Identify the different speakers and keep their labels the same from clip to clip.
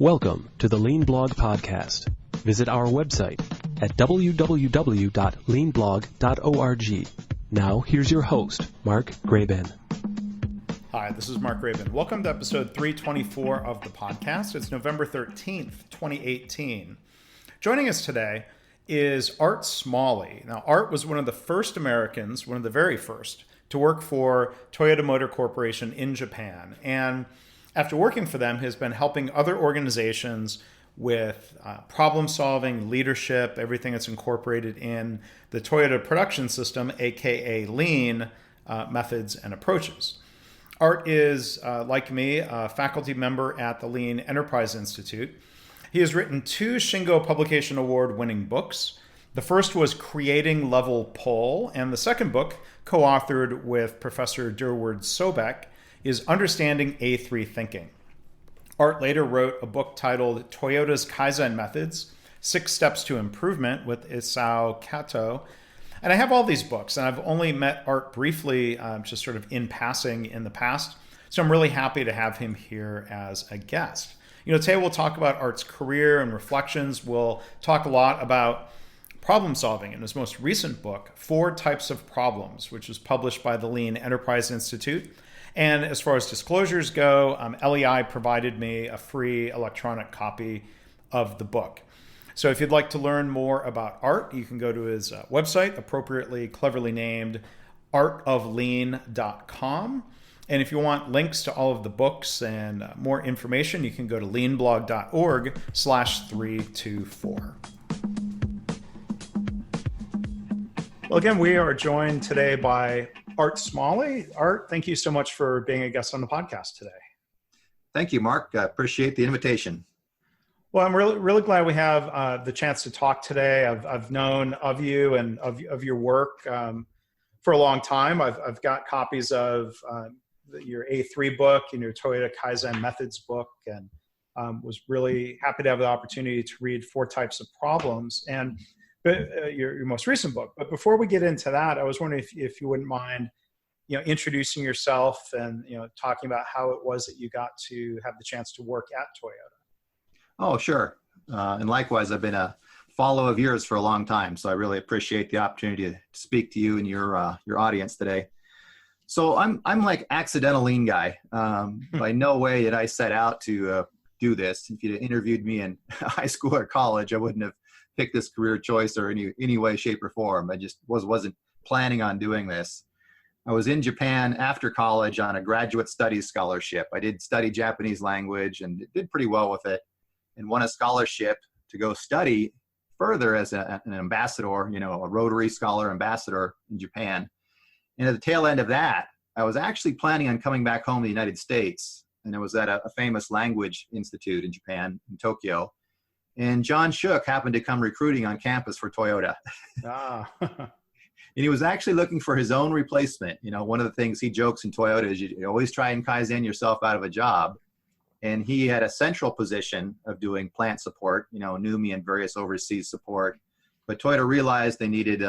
Speaker 1: Welcome to the Lean Blog Podcast. Visit our website at www.leanblog.org. Now, here's your host, Mark Graban.
Speaker 2: Hi, this is Mark Graban. Welcome to episode 324 of the podcast. It's November 13th, 2018. Joining us today is Art Smalley. Now, Art was one of the first Americans, one of the very first, to work for Toyota Motor Corporation in Japan. And after working for them, has been helping other organizations with problem solving, leadership, everything that's incorporated in the Toyota production system, aka Lean methods and approaches. Art is, like me, a faculty member at the Lean Enterprise Institute. He has written 2 Shingo Publication Award-winning books. The first was Creating Level Pull, and the second book, co-authored with Professor Durward Sobek, is Understanding A3 Thinking. Art later wrote a book titled Toyota's Kaizen Methods, 6 Steps to Improvement with Isao Kato. And I have all these books, and I've only met Art briefly, just sort of in passing in the past. So I'm really happy to have him here as a guest. You know, today we'll talk about Art's career and reflections. We'll talk a lot about problem solving in his most recent book, 4 Types of Problems, which was published by the Lean Enterprise Institute. And as far as disclosures go, LEI provided me a free electronic copy of the book. So if you'd like to learn more about Art, you can go to his website, appropriately, cleverly named artoflean.com. And if you want links to all of the books and more information, you can go to leanblog.org/324. Well, again, we are joined today by Art Smalley. Art, thank you so much for being a guest on the podcast today.
Speaker 3: Thank you, Mark. I appreciate the invitation.
Speaker 2: Well, I'm really glad we have the chance to talk today. I've known of you and of your work for a long time. I've got copies of your A3 book and your Toyota Kaizen Methods book, and was really happy to have the opportunity to read 4 Types of Problems and your most recent book. But before we get into that, I was wondering if you wouldn't mind, introducing yourself and, talking about how it was that you got to have the chance to work at Toyota.
Speaker 3: Oh, sure. And likewise, I've been a follower of yours for a long time, so I really appreciate the opportunity to speak to you and your audience today. So I'm like accidental lean guy. By no way did I set out to do this. If you'd interviewed me in high school or college, I wouldn't have picked this career choice or any way, shape, or form. I just wasn't planning on doing this. I was in Japan after college on a graduate studies scholarship. I did study Japanese language and did pretty well with it, and won a scholarship to go study further as an ambassador, a Rotary Scholar ambassador in Japan. And at the tail end of that, I was actually planning on coming back home to the United States. And it was at a famous language institute in Japan, in Tokyo. And John Shook happened to come recruiting on campus for Toyota. And he was actually looking for his own replacement. One of the things he jokes in Toyota is you always try and Kaizen yourself out of a job. And he had a central position of doing plant support, NUMMI and various overseas support. But Toyota realized they needed,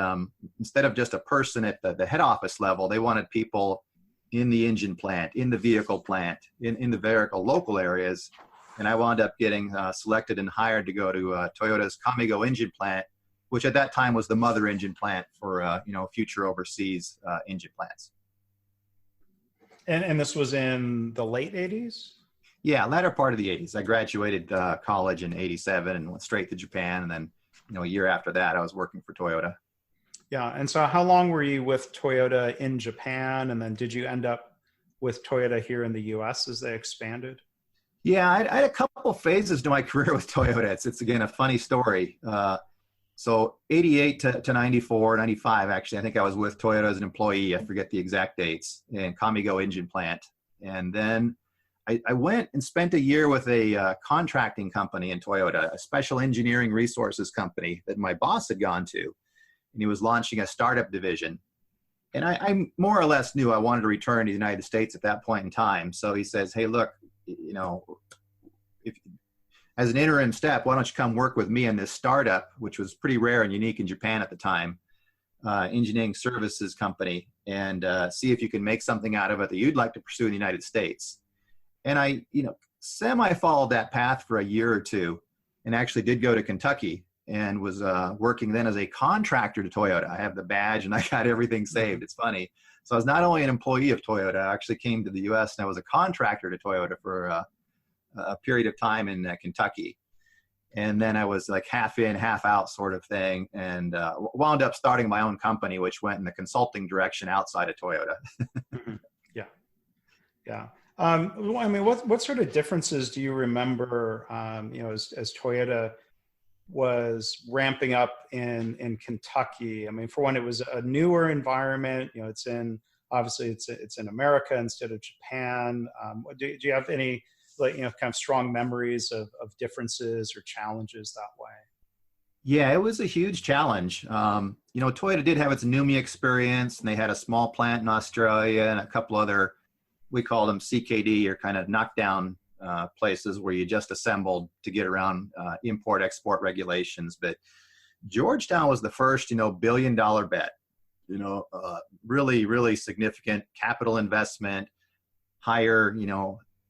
Speaker 3: instead of just a person at the head office level, they wanted people in the engine plant, in the vehicle plant, in the vehicle local areas. And I wound up getting selected and hired to go to Toyota's Kamigo engine plant, which at that time was the mother engine plant for, future overseas engine plants.
Speaker 2: And this was in the late 80s?
Speaker 3: Yeah, latter part of the 80s. I graduated college in 87 and went straight to Japan. And then, a year after that, I was working for Toyota.
Speaker 2: Yeah. And so how long were you with Toyota in Japan? And then did you end up with Toyota here in the US as they expanded?
Speaker 3: Yeah, I had a couple phases to my career with Toyota. It's again, a funny story. So 88 to 94, 95, actually, I think I was with Toyota as an employee. I forget the exact dates, in Kamigo engine plant. And then I went and spent a year with a contracting company in Toyota, a special engineering resources company that my boss had gone to. And he was launching a startup division. And I more or less knew I wanted to return to the United States at that point in time. So he says, hey, look, if as an interim step, why don't you come work with me in this startup, which was pretty rare and unique in Japan at the time, engineering services company, and see if you can make something out of it that you'd like to pursue in the United States. And I, semi followed that path for a year or two, and actually did go to Kentucky and was working then as a contractor to Toyota. I have the badge and I got everything saved. It's funny. So I was not only an employee of Toyota, I actually came to the U.S. and I was a contractor to Toyota for a period of time in Kentucky. And then I was like half in, half out sort of thing, and wound up starting my own company, which went in the consulting direction outside of Toyota.
Speaker 2: Yeah. Yeah. I mean, what sort of differences do you remember, as Toyota was ramping up in Kentucky? I mean, for one, it was a newer environment. It's in America instead of Japan. Do you have any kind of strong memories of differences or challenges that way?
Speaker 3: Yeah, it was a huge challenge. Toyota did have its NUMMI experience, and they had a small plant in Australia and a couple other, we called them CKD, or kind of knockdown places where you just assembled to get around import-export regulations. But Georgetown was the first, billion-dollar bet, really, really significant capital investment, hire,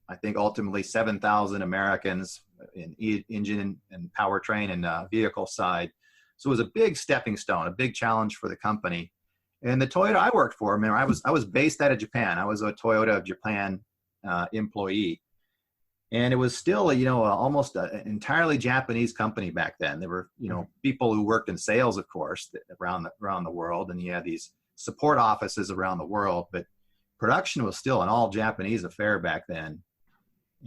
Speaker 3: I think ultimately 7,000 Americans in engine and powertrain and vehicle side. So it was a big stepping stone, a big challenge for the company. And the Toyota I worked for, I was based out of Japan. I was a Toyota of Japan employee. And it was still, almost an entirely Japanese company back then. There were, people who worked in sales, of course, around the world. And you had these support offices around the world. But production was still an all Japanese affair back then.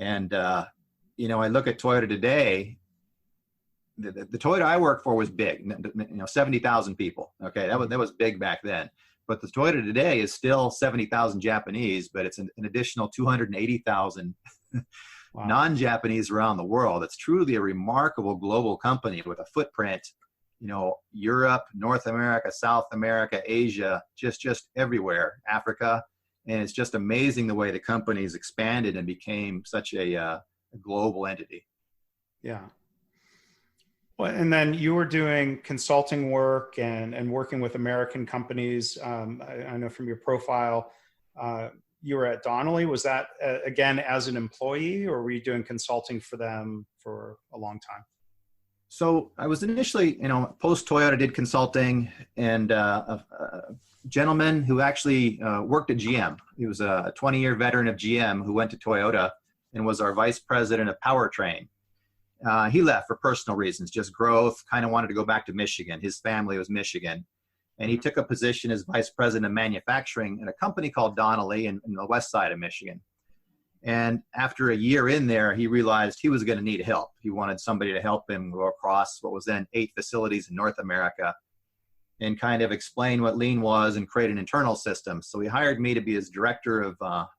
Speaker 3: And, I look at Toyota today, the Toyota I work for was big, 70,000 people. Okay. That was big back then. But the Toyota today is still 70,000 Japanese, but it's an additional 280,000 wow. non-Japanese around the world. It's truly a remarkable global company with a footprint, Europe, North America, South America, Asia, just everywhere, Africa. And it's just amazing the way the company's expanded and became such a global entity.
Speaker 2: Yeah. Well, and then you were doing consulting work and working with American companies. I know from your profile, you were at Donnelly. Was that, again, as an employee, or were you doing consulting for them for a long time?
Speaker 3: So I was initially, post Toyota, did consulting, and a gentleman who actually worked at GM. He was a 20-year veteran of GM who went to Toyota and was our vice president of powertrain. He left for personal reasons, just growth, kind of wanted to go back to Michigan. His family was Michigan. And he took a position as vice president of manufacturing at a company called Donnelly in the west side of Michigan. And after a year in there, he realized he was going to need help. He wanted somebody to help him go across what was then 8 facilities in North America and kind of explain what lean was and create an internal system. So he hired me to be his director of,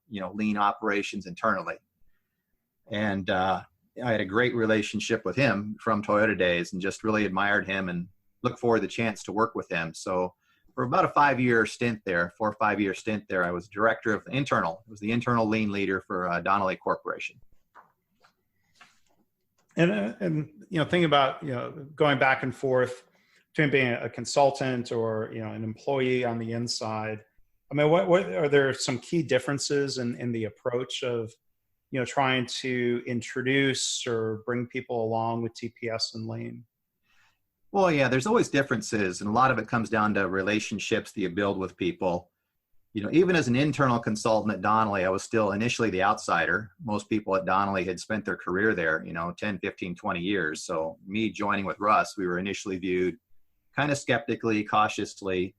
Speaker 3: lean operations internally. And I had a great relationship with him from Toyota days and just really admired him and looked forward to the chance to work with him. So for about a 4 or 5 year stint there, I was director of the internal. I was the internal lean leader for Donnelly Corporation.
Speaker 2: And thinking about, going back and forth between being a consultant or, an employee on the inside, I mean, what are there some key differences in the approach of, trying to introduce or bring people along with TPS and lean?
Speaker 3: Well, yeah, there's always differences, and a lot of it comes down to relationships that you build with people. Even as an internal consultant at Donnelly, I was still initially the outsider. Most people at Donnelly had spent their career there, 10, 15, 20 years. So me joining with Russ, we were initially viewed kind of skeptically, cautiously,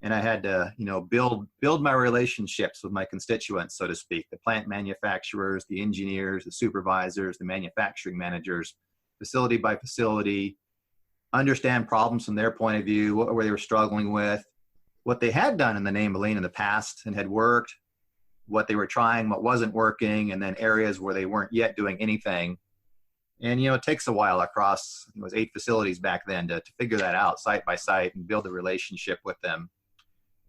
Speaker 3: and I had to, build my relationships with my constituents, so to speak, the plant manufacturers, the engineers, the supervisors, the manufacturing managers, facility by facility, understand problems from their point of view, what they were struggling with, what they had done in the name of lean in the past and had worked, what they were trying, what wasn't working, and then areas where they weren't yet doing anything. And, it takes a while across, it was 8 facilities back then to figure that out site by site and build a relationship with them.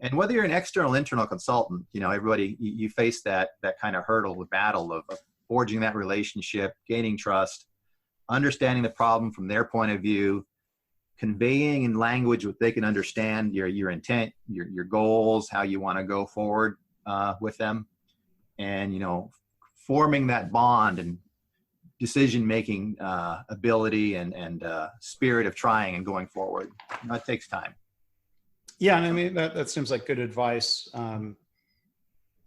Speaker 3: And whether you're an external, internal consultant, everybody, you face that kind of hurdle, the battle of forging that relationship, gaining trust, understanding the problem from their point of view, conveying in language what they can understand, your intent, your goals, how you want to go forward with them, and forming that bond and decision-making ability and spirit of trying and going forward. That takes time.
Speaker 2: Yeah, and I mean that seems like good advice.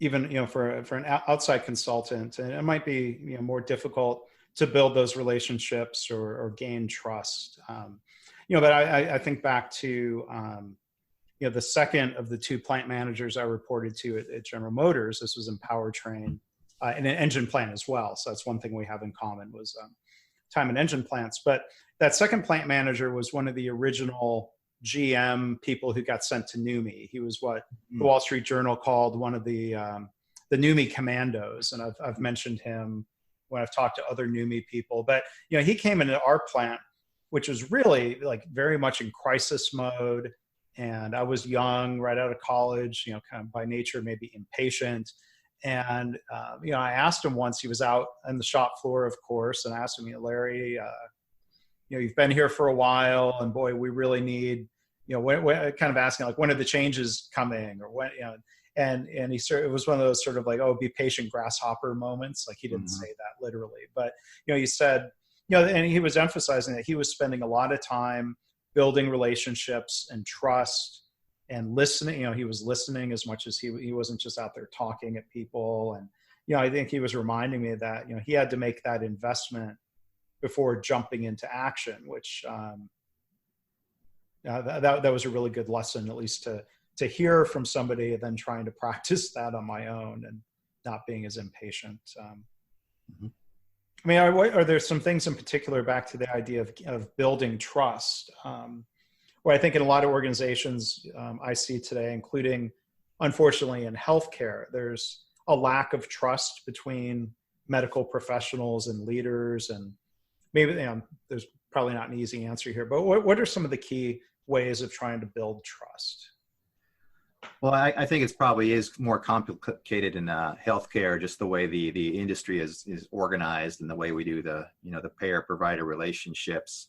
Speaker 2: Even for an outside consultant, and it might be more difficult to build those relationships or gain trust. But I think back to the second of the two plant managers I reported to at General Motors. This was in powertrain and an engine plant as well. So that's one thing we have in common was time in engine plants. But that second plant manager was one of the original GM people who got sent to NUMMI. He was what the Wall Street Journal called one of the NUMMI commandos, and I've mentioned him when I've talked to other NUMMI people. But he came into our plant, which was really like very much in crisis mode, and I was young, right out of college, kind of by nature maybe impatient. And I asked him once. He was out on the shop floor, of course, and I asked him, Larry, you've been here for a while, and boy, we really need, when, kind of asking like, when are the changes coming, or when, and he it was one of those sort of like, oh, be patient grasshopper moments. Like he didn't say that literally, but he said, and he was emphasizing that he was spending a lot of time building relationships and trust and listening. He was listening as much as he wasn't just out there talking at people. And I think he was reminding me that he had to make that investment before jumping into action, which that was a really good lesson, at least to hear from somebody, and then trying to practice that on my own and not being as impatient. I mean, are there some things in particular, back to the idea of building trust, where I think in a lot of organizations I see today, including unfortunately in healthcare, there's a lack of trust between medical professionals and leaders, and maybe there's probably not an easy answer here, but what are some of the key ways of trying to build trust?
Speaker 3: Well, I think it's probably is more complicated in healthcare, just the way the industry is organized and the way we do the payer provider relationships.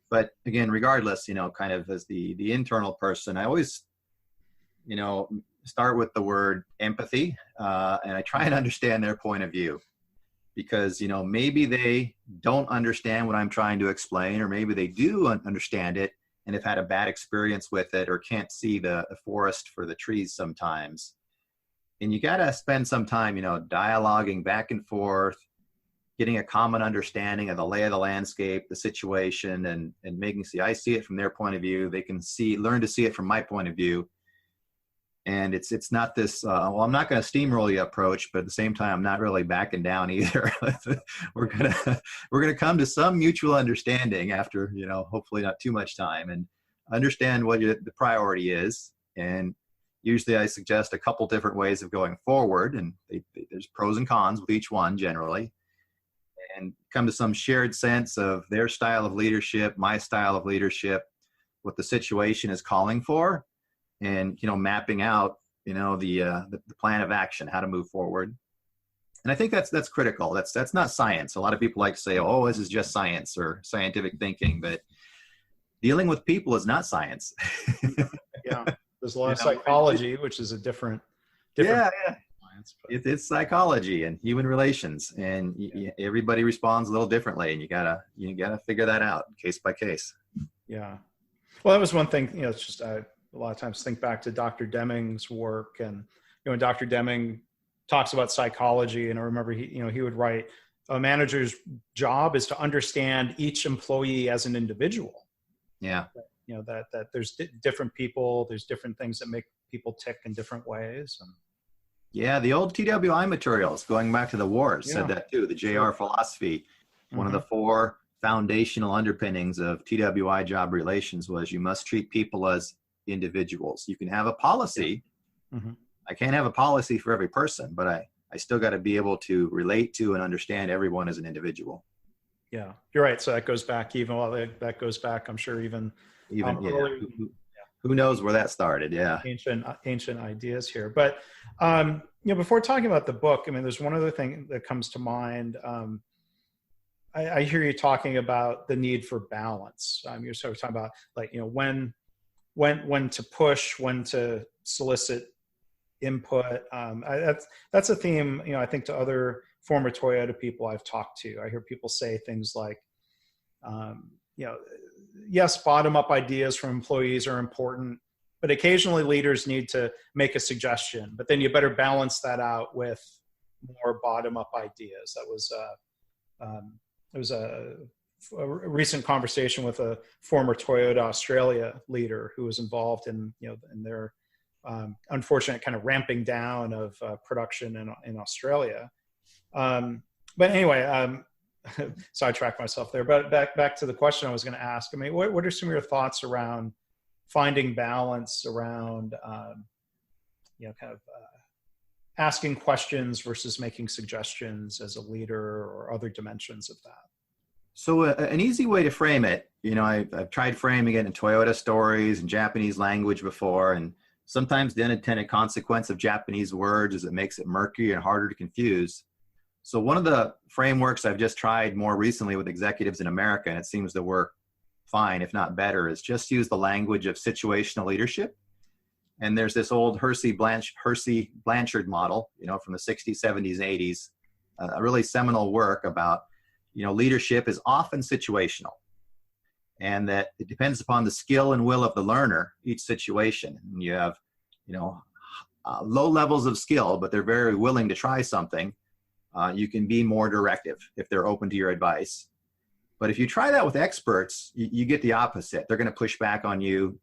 Speaker 3: But again, regardless, kind of as the internal person, I always start with the word empathy, and I try and understand their point of view. Because, maybe they don't understand what I'm trying to explain, or maybe they do understand it and have had a bad experience with it, or can't see the forest for the trees sometimes. And you got to spend some time, dialoguing back and forth, getting a common understanding of the lay of the landscape, the situation, and making I see it from their point of view. They can learn to see it from my point of view. And it's not this, well, I'm not going to steamroll you approach, but at the same time, I'm not really backing down either. We're going to come to some mutual understanding after, hopefully not too much time, and understand what the priority is. And usually I suggest a couple different ways of going forward, and there's pros and cons with each one generally, and come to some shared sense of their style of leadership, my style of leadership, what the situation is calling for. And, mapping out, the plan of action, how to move forward. And I think that's critical. That's not science. A lot of people like to say, oh, this is just science or scientific thinking, but dealing with people is not science.
Speaker 2: Yeah. There's a lot of psychology, which is a different
Speaker 3: yeah.
Speaker 2: science.
Speaker 3: It's psychology and human relations, and everybody responds a little differently, and you gotta figure that out case by case.
Speaker 2: Yeah. Well, that was one thing, it's just, a lot of times think back to Dr. Deming's work, and when Dr. Deming talks about psychology, and I remember he would write, a manager's job is to understand each employee as an individual.
Speaker 3: Yeah.
Speaker 2: That there's different people, there's different things that make people tick in different ways. And
Speaker 3: yeah, the old TWI materials going back to the wars said that too. The JR philosophy, one of the 4 foundational underpinnings of TWI job relations was you must treat people as individuals. You can have a policy. I can't have a policy for every person, but I still got to be able to relate to and understand everyone as an individial.
Speaker 2: Yeah, you're right. So that goes back that goes back, I'm sure, even earlier,
Speaker 3: who knows where that started. Yeah.
Speaker 2: Ancient ideas here. But, before talking about the book, I mean, there's one other thing that comes to mind. I hear you talking about the need for balance. You're sort of talking about when to push, when to solicit input. That's a theme, I think, to other former Toyota people I've talked to. I hear people say things like, yes, bottom-up ideas from employees are important, but occasionally leaders need to make a suggestion, but then you better balance that out with more bottom-up ideas. That was it was a recent conversation with a former Toyota Australia leader who was involved in their unfortunate kind of ramping down of production in Australia. But anyway, sidetracked myself there. But back to the question I was going to ask. I mean, what are some of your thoughts around finding balance around asking questions versus making suggestions as a leader, or other dimensions of that?
Speaker 3: So an easy way to frame it, I've tried framing it in Toyota stories and Japanese language before, and sometimes the unintended consequence of Japanese words is it makes it murky and harder to confuse. So one of the frameworks I've just tried more recently with executives in America, and it seems to work fine, if not better, is just use the language of situational leadership. And there's this old Hersey Blanchard model, from the 60s, 70s, 80s, a really seminal work about leadership is often situational, and that it depends upon the skill and will of the learner, each situation. And you have, low levels of skill, but they're very willing to try something. You can be more directive if they're open to your advice. But if you try that with experts, you get the opposite. They're going to push back on you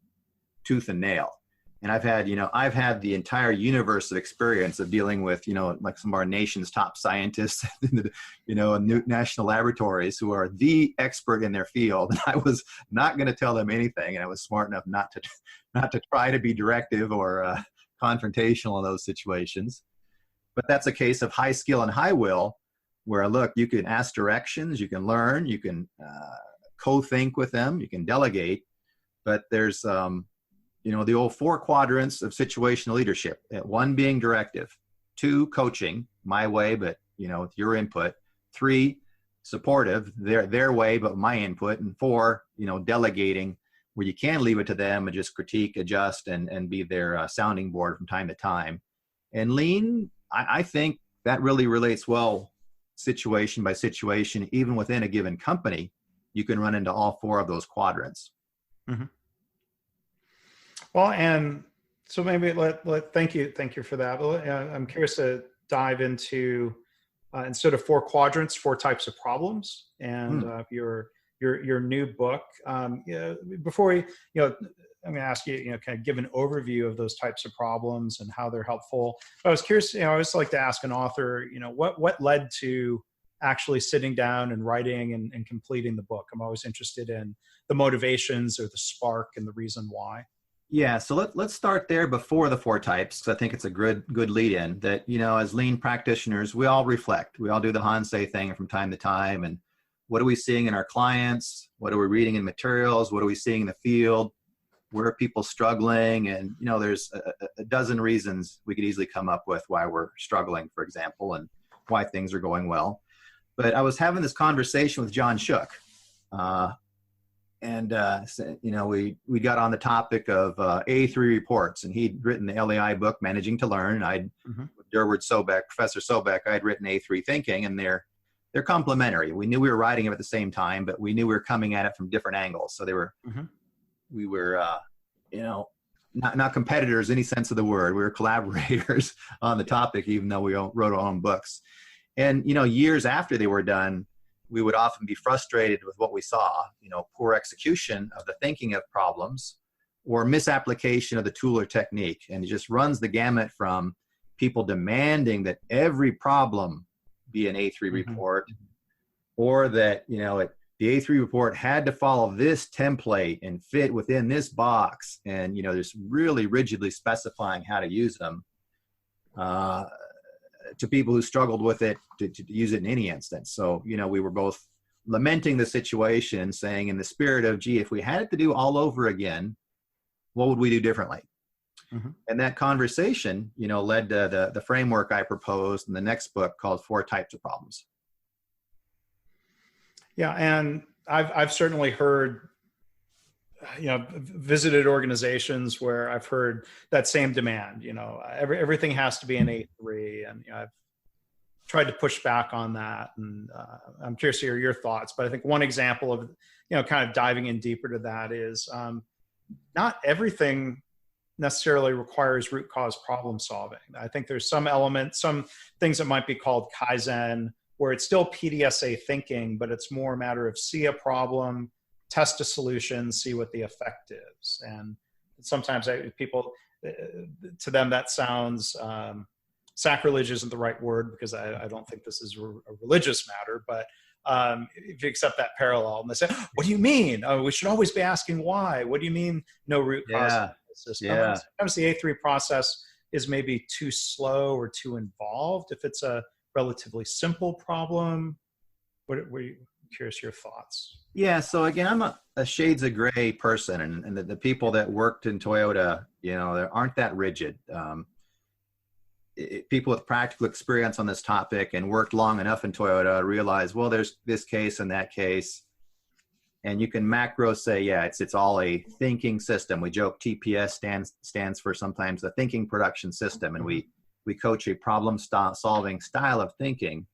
Speaker 3: tooth and nail. And I've had the entire universe of experience of dealing with, like some of our nation's top scientists, in national laboratories who are the expert in their field. And I was not going to tell them anything. And I was smart enough not to try to be directive or confrontational in those situations. But that's a case of high skill and high will, where, look, you can ask directions, you can learn, you can co-think with them, you can delegate. But there's the old 4 quadrants of situational leadership. 1 being directive, 2 coaching, my way, but with your input, 3 supportive, their way, but my input, and 4 delegating, where you can leave it to them and just critique, adjust, and be their sounding board from time to time. And lean, I think that really relates well situation by situation. Even within a given company, you can run into all 4 of those quadrants.
Speaker 2: Mm-hmm. Well, and so maybe thank you for that. I'm curious to dive into instead of 4 quadrants, 4 types of problems, and your new book. Before we, I'm going to ask you, kind of give an overview of those types of problems and how they're helpful. But I was curious, I always like to ask an author, what led to actually sitting down and writing and completing the book? I'm always interested in the motivations or the spark and the reason why.
Speaker 3: Yeah, so let's start there before the 4 types, because I think it's a good lead in that, as lean practitioners, we all reflect. We all do the Hansei thing from time to time. And what are we seeing in our clients? What are we reading in materials? What are we seeing in the field? Where are people struggling? And, there's a dozen reasons we could easily come up with why we're struggling, for example, and why things are going well. But I was having this conversation with John Shook. We got on the topic of A3 reports, and he'd written the LAI book, Managing to Learn. Professor Sobek, I'd written A3 Thinking, and they're complementary. We knew we were writing them at the same time, but we knew we were coming at it from different angles. So we were, not competitors in any sense of the word. We were collaborators on the topic, even though we wrote our own books. And, years after they were done, we would often be frustrated with what we saw, poor execution of the thinking of problems or misapplication of the tool or technique. And it just runs the gamut from people demanding that every problem be an A3 report, or that, the A3 report had to follow this template and fit within this box. And, just really rigidly specifying how to use them. To people who struggled with it to use it in any instance. So, we were both lamenting the situation, saying in the spirit of, gee, if we had it to do all over again, what would we do differently? And that conversation, led to the framework I proposed in the next book called 4 Types of Problems.
Speaker 2: Yeah. And I've certainly heard, visited organizations where I've heard that same demand, everything has to be an A3. And I've tried to push back on that. And I'm curious to hear your thoughts. But I think one example of, kind of diving in deeper to that is not everything necessarily requires root cause problem solving. I think there's some elements, some things that might be called Kaizen, where it's still PDSA thinking, but it's more a matter of see a problem, test a solution, see what the effect is. And sometimes people, to them, that sounds sacrilege isn't the right word, because I don't think this is a religious matter, but if you accept that parallel, and they say, what do you mean? Oh, we should always be asking why. What do you mean no root cause system?
Speaker 3: Yeah.
Speaker 2: Sometimes the A3 process is maybe too slow or too involved. If it's a relatively simple problem, were you curious your thoughts?
Speaker 3: Yeah. So again, I'm a shades of gray person, and the people that worked in Toyota, they aren't that rigid. People with practical experience on this topic and worked long enough in Toyota realize, well, there's this case and that case. And you can macro say, yeah, it's all a thinking system. We joke TPS stands for sometimes the thinking production system. And we coach a problem solving style of thinking.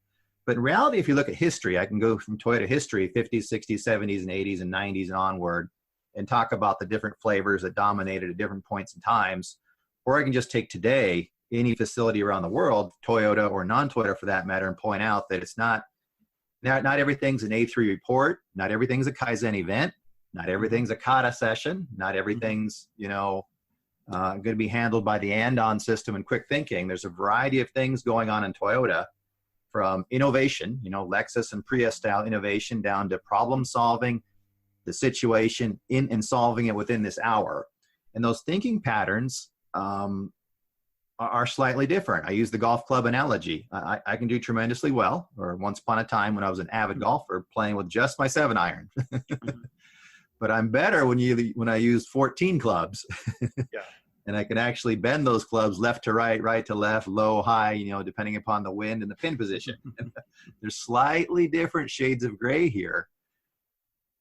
Speaker 3: But in reality, if you look at history, I can go from Toyota history, 50s, 60s, 70s, and 80s, and 90s and onward, and talk about the different flavors that dominated at different points in times. Or I can just take today, any facility around the world, Toyota or non-Toyota for that matter, and point out that it's not everything's an A3 report, not everything's a Kaizen event, not everything's a kata session, not everything's, going to be handled by the and-on system and quick thinking. There's a variety of things going on in Toyota, from innovation, Lexus and Prius style innovation, down to problem solving the situation and solving it within this hour. And those thinking patterns, are slightly different. I use the golf club analogy. I can do tremendously well, or once upon a time when I was an avid golfer playing with just my 7-iron. But I'm better when I use 14 clubs.
Speaker 2: Yeah.
Speaker 3: And I can actually bend those clubs left to right, right to left, low, high, depending upon the wind and the pin position. There's slightly different shades of gray here.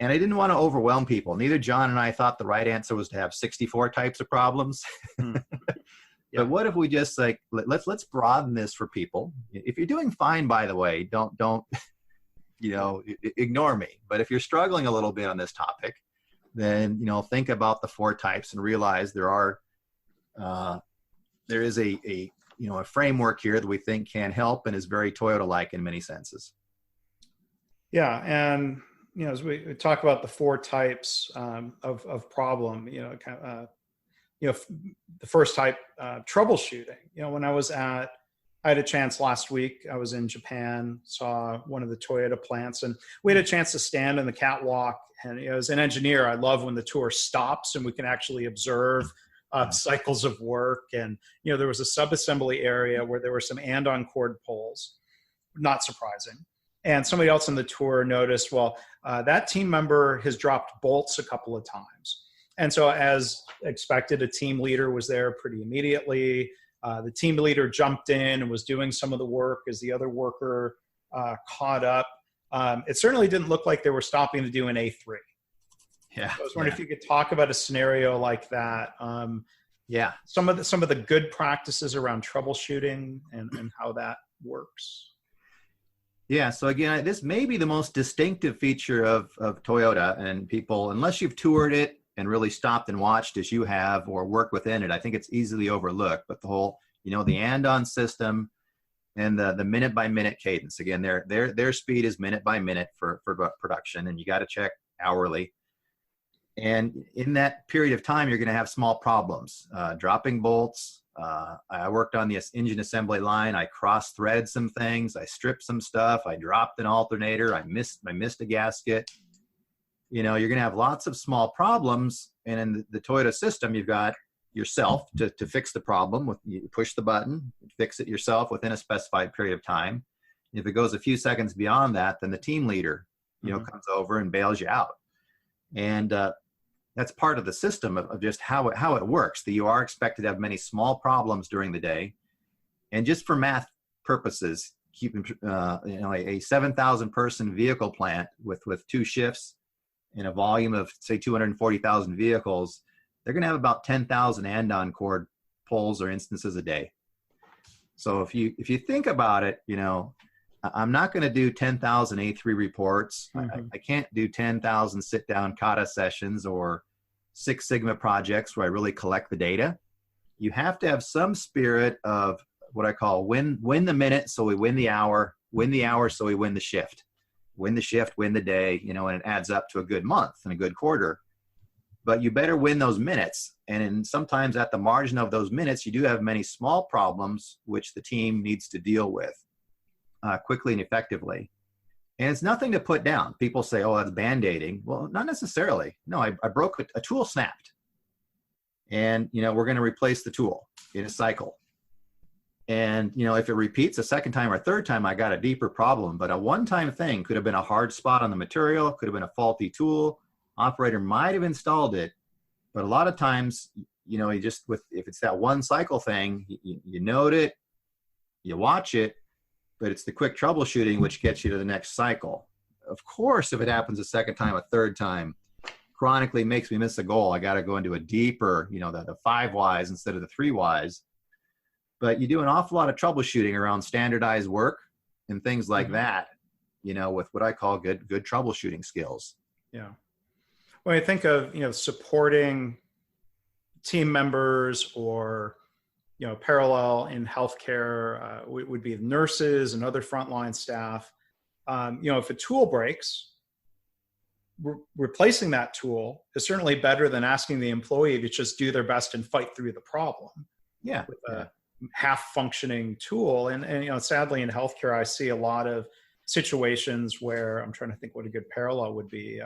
Speaker 3: And I didn't want to overwhelm people. Neither John and I thought the right answer was to have 64 types of problems. Yeah. But what if we just let's broaden this for people? If you're doing fine, by the way, don't ignore me. But if you're struggling a little bit on this topic, then think about the 4 types and realize there is a framework here that we think can help and is very Toyota-like in many senses.
Speaker 2: Yeah, and as we talk about the 4 types of problem, the first type, troubleshooting. When I had a chance last week, I was in Japan, saw one of the Toyota plants, and we had a chance to stand on the catwalk. And as an engineer, I love when the tour stops and we can actually observe cycles of work. And, there was a sub-assembly area where there were some and-on cord poles, not surprising. And somebody else on the tour noticed, that team member has dropped bolts a couple of times. And so as expected, a team leader was there pretty immediately. The team leader jumped in and was doing some of the work as the other worker caught up. It certainly didn't look like they were stopping to do an A3.
Speaker 3: Yeah.
Speaker 2: So I was wondering if you could talk about a scenario like that. Some of the good practices around troubleshooting and how that works.
Speaker 3: Yeah. So again, this may be the most distinctive feature of Toyota, and people, unless you've toured it and really stopped and watched as you have or worked within it, I think it's easily overlooked. But the whole, the and-on system and the minute-by-minute cadence. Again, their speed is minute by minute for production, and you got to check hourly. And in that period of time, you're going to have small problems, dropping bolts. I worked on the engine assembly line. I cross-thread some things. I stripped some stuff. I dropped an alternator. I missed a gasket. You're going to have lots of small problems. And in the Toyota system, you've got yourself to fix the problem. You push the button, fix it yourself within a specified period of time. If it goes a few seconds beyond that, then the team leader, comes over and bails you out. And that's part of the system of just how it works. That you are expected to have many small problems during the day. And just for math purposes, keeping a 7,000 person vehicle plant with 2 shifts and a volume of say 240,000 vehicles, they're going to have about 10,000 and-on cord pulls or instances a day. So if you think about it, I'm not going to do 10,000 A3 reports. I can't do 10,000 sit-down kata sessions or Six Sigma projects where I really collect the data. You have to have some spirit of what I call win the minute so we win the hour so we win the shift. Win the shift, win the day, and it adds up to a good month and a good quarter. But you better win those minutes. And sometimes at the margin of those minutes, you do have many small problems which the team needs to deal with quickly and effectively. And it's nothing to put down. People say, oh, that's band-aiding. Well, not necessarily. No, I broke a tool snapped. And, we're going to replace the tool in a cycle. And, if it repeats a second time or third time, I got a deeper problem. But a one-time thing could have been a hard spot on the material, could have been a faulty tool. Operator might have installed it. But a lot of times, if it's that one cycle thing, you note it, you watch it, but it's the quick troubleshooting which gets you to the next cycle. Of course, if it happens a second time, a third time, chronically makes me miss a goal, I got to go into a deeper, the 5 whys instead of the 3 whys. But you do an awful lot of troubleshooting around standardized work and things like that, with what I call good troubleshooting skills.
Speaker 2: Yeah. When I think of, supporting team members or, parallel in healthcare, would be nurses and other frontline staff. If a tool breaks, replacing that tool is certainly better than asking the employee to just do their best and fight through the problem.
Speaker 3: Yeah.
Speaker 2: With a half functioning tool. And sadly in healthcare, I see a lot of situations where I'm trying to think what a good parallel would be,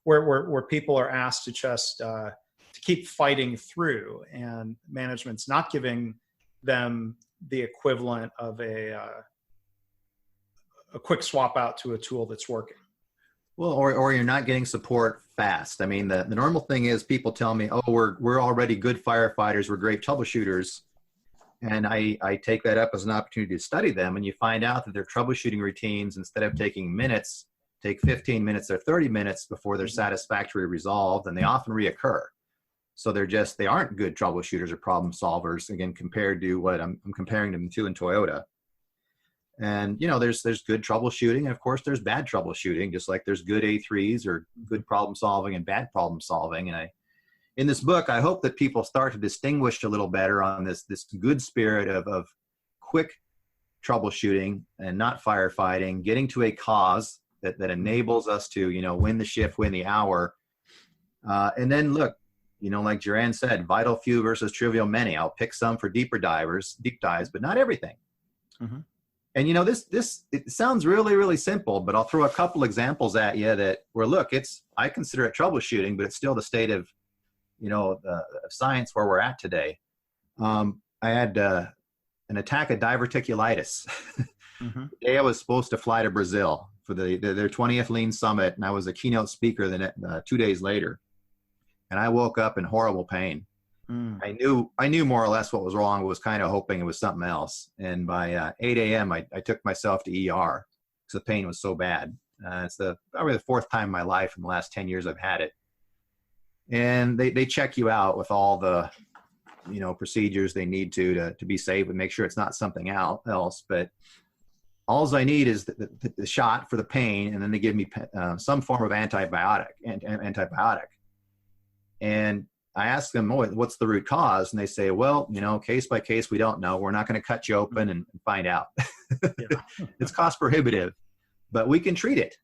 Speaker 2: where people are asked to just, to keep fighting through, and management's not giving them the equivalent of a quick swap out to a tool that's working.
Speaker 3: Well, or you're not getting support fast. I mean, the normal thing is people tell me, oh, we're already good firefighters, we're great troubleshooters. And I take that up as an opportunity to study them, and you find out that their troubleshooting routines, instead of taking minutes, take 15 minutes or 30 minutes before they're satisfactorily resolved, and they often reoccur. So they aren't good troubleshooters or problem solvers, again, compared to what I'm comparing them to in Toyota. And, there's good troubleshooting, and of course there's bad troubleshooting, just like there's good A3s or good problem solving and bad problem solving. And in this book, I hope that people start to distinguish a little better on this good spirit of quick troubleshooting and not firefighting, getting to a cause that enables us to, win the shift, win the hour. And then look, like Duran said, vital few versus trivial many. I'll pick some for deep dives, but not everything. Mm-hmm. And it sounds really, really simple, but I'll throw a couple examples at you I consider it troubleshooting, but it's still the state of, of science where we're at today. I had an attack of diverticulitis. Mm-hmm. The day I was supposed to fly to Brazil for their 20th Lean Summit, and I was a keynote speaker 2 days later. And I woke up in horrible pain. Mm. I knew more or less what was wrong, but was kind of hoping it was something else. And by 8 a.m., I took myself to ER because the pain was so bad. It's probably the 4th time in my life in the last 10 years I've had it. And they check you out with all the, procedures they need to be safe and make sure it's not something else. But all I need is the shot for the pain, and then they give me some form of antibiotic. And I ask them, what's the root cause? And they say, well, case by case, we don't know. We're not going to cut you open and find out. It's cost prohibitive, but we can treat it,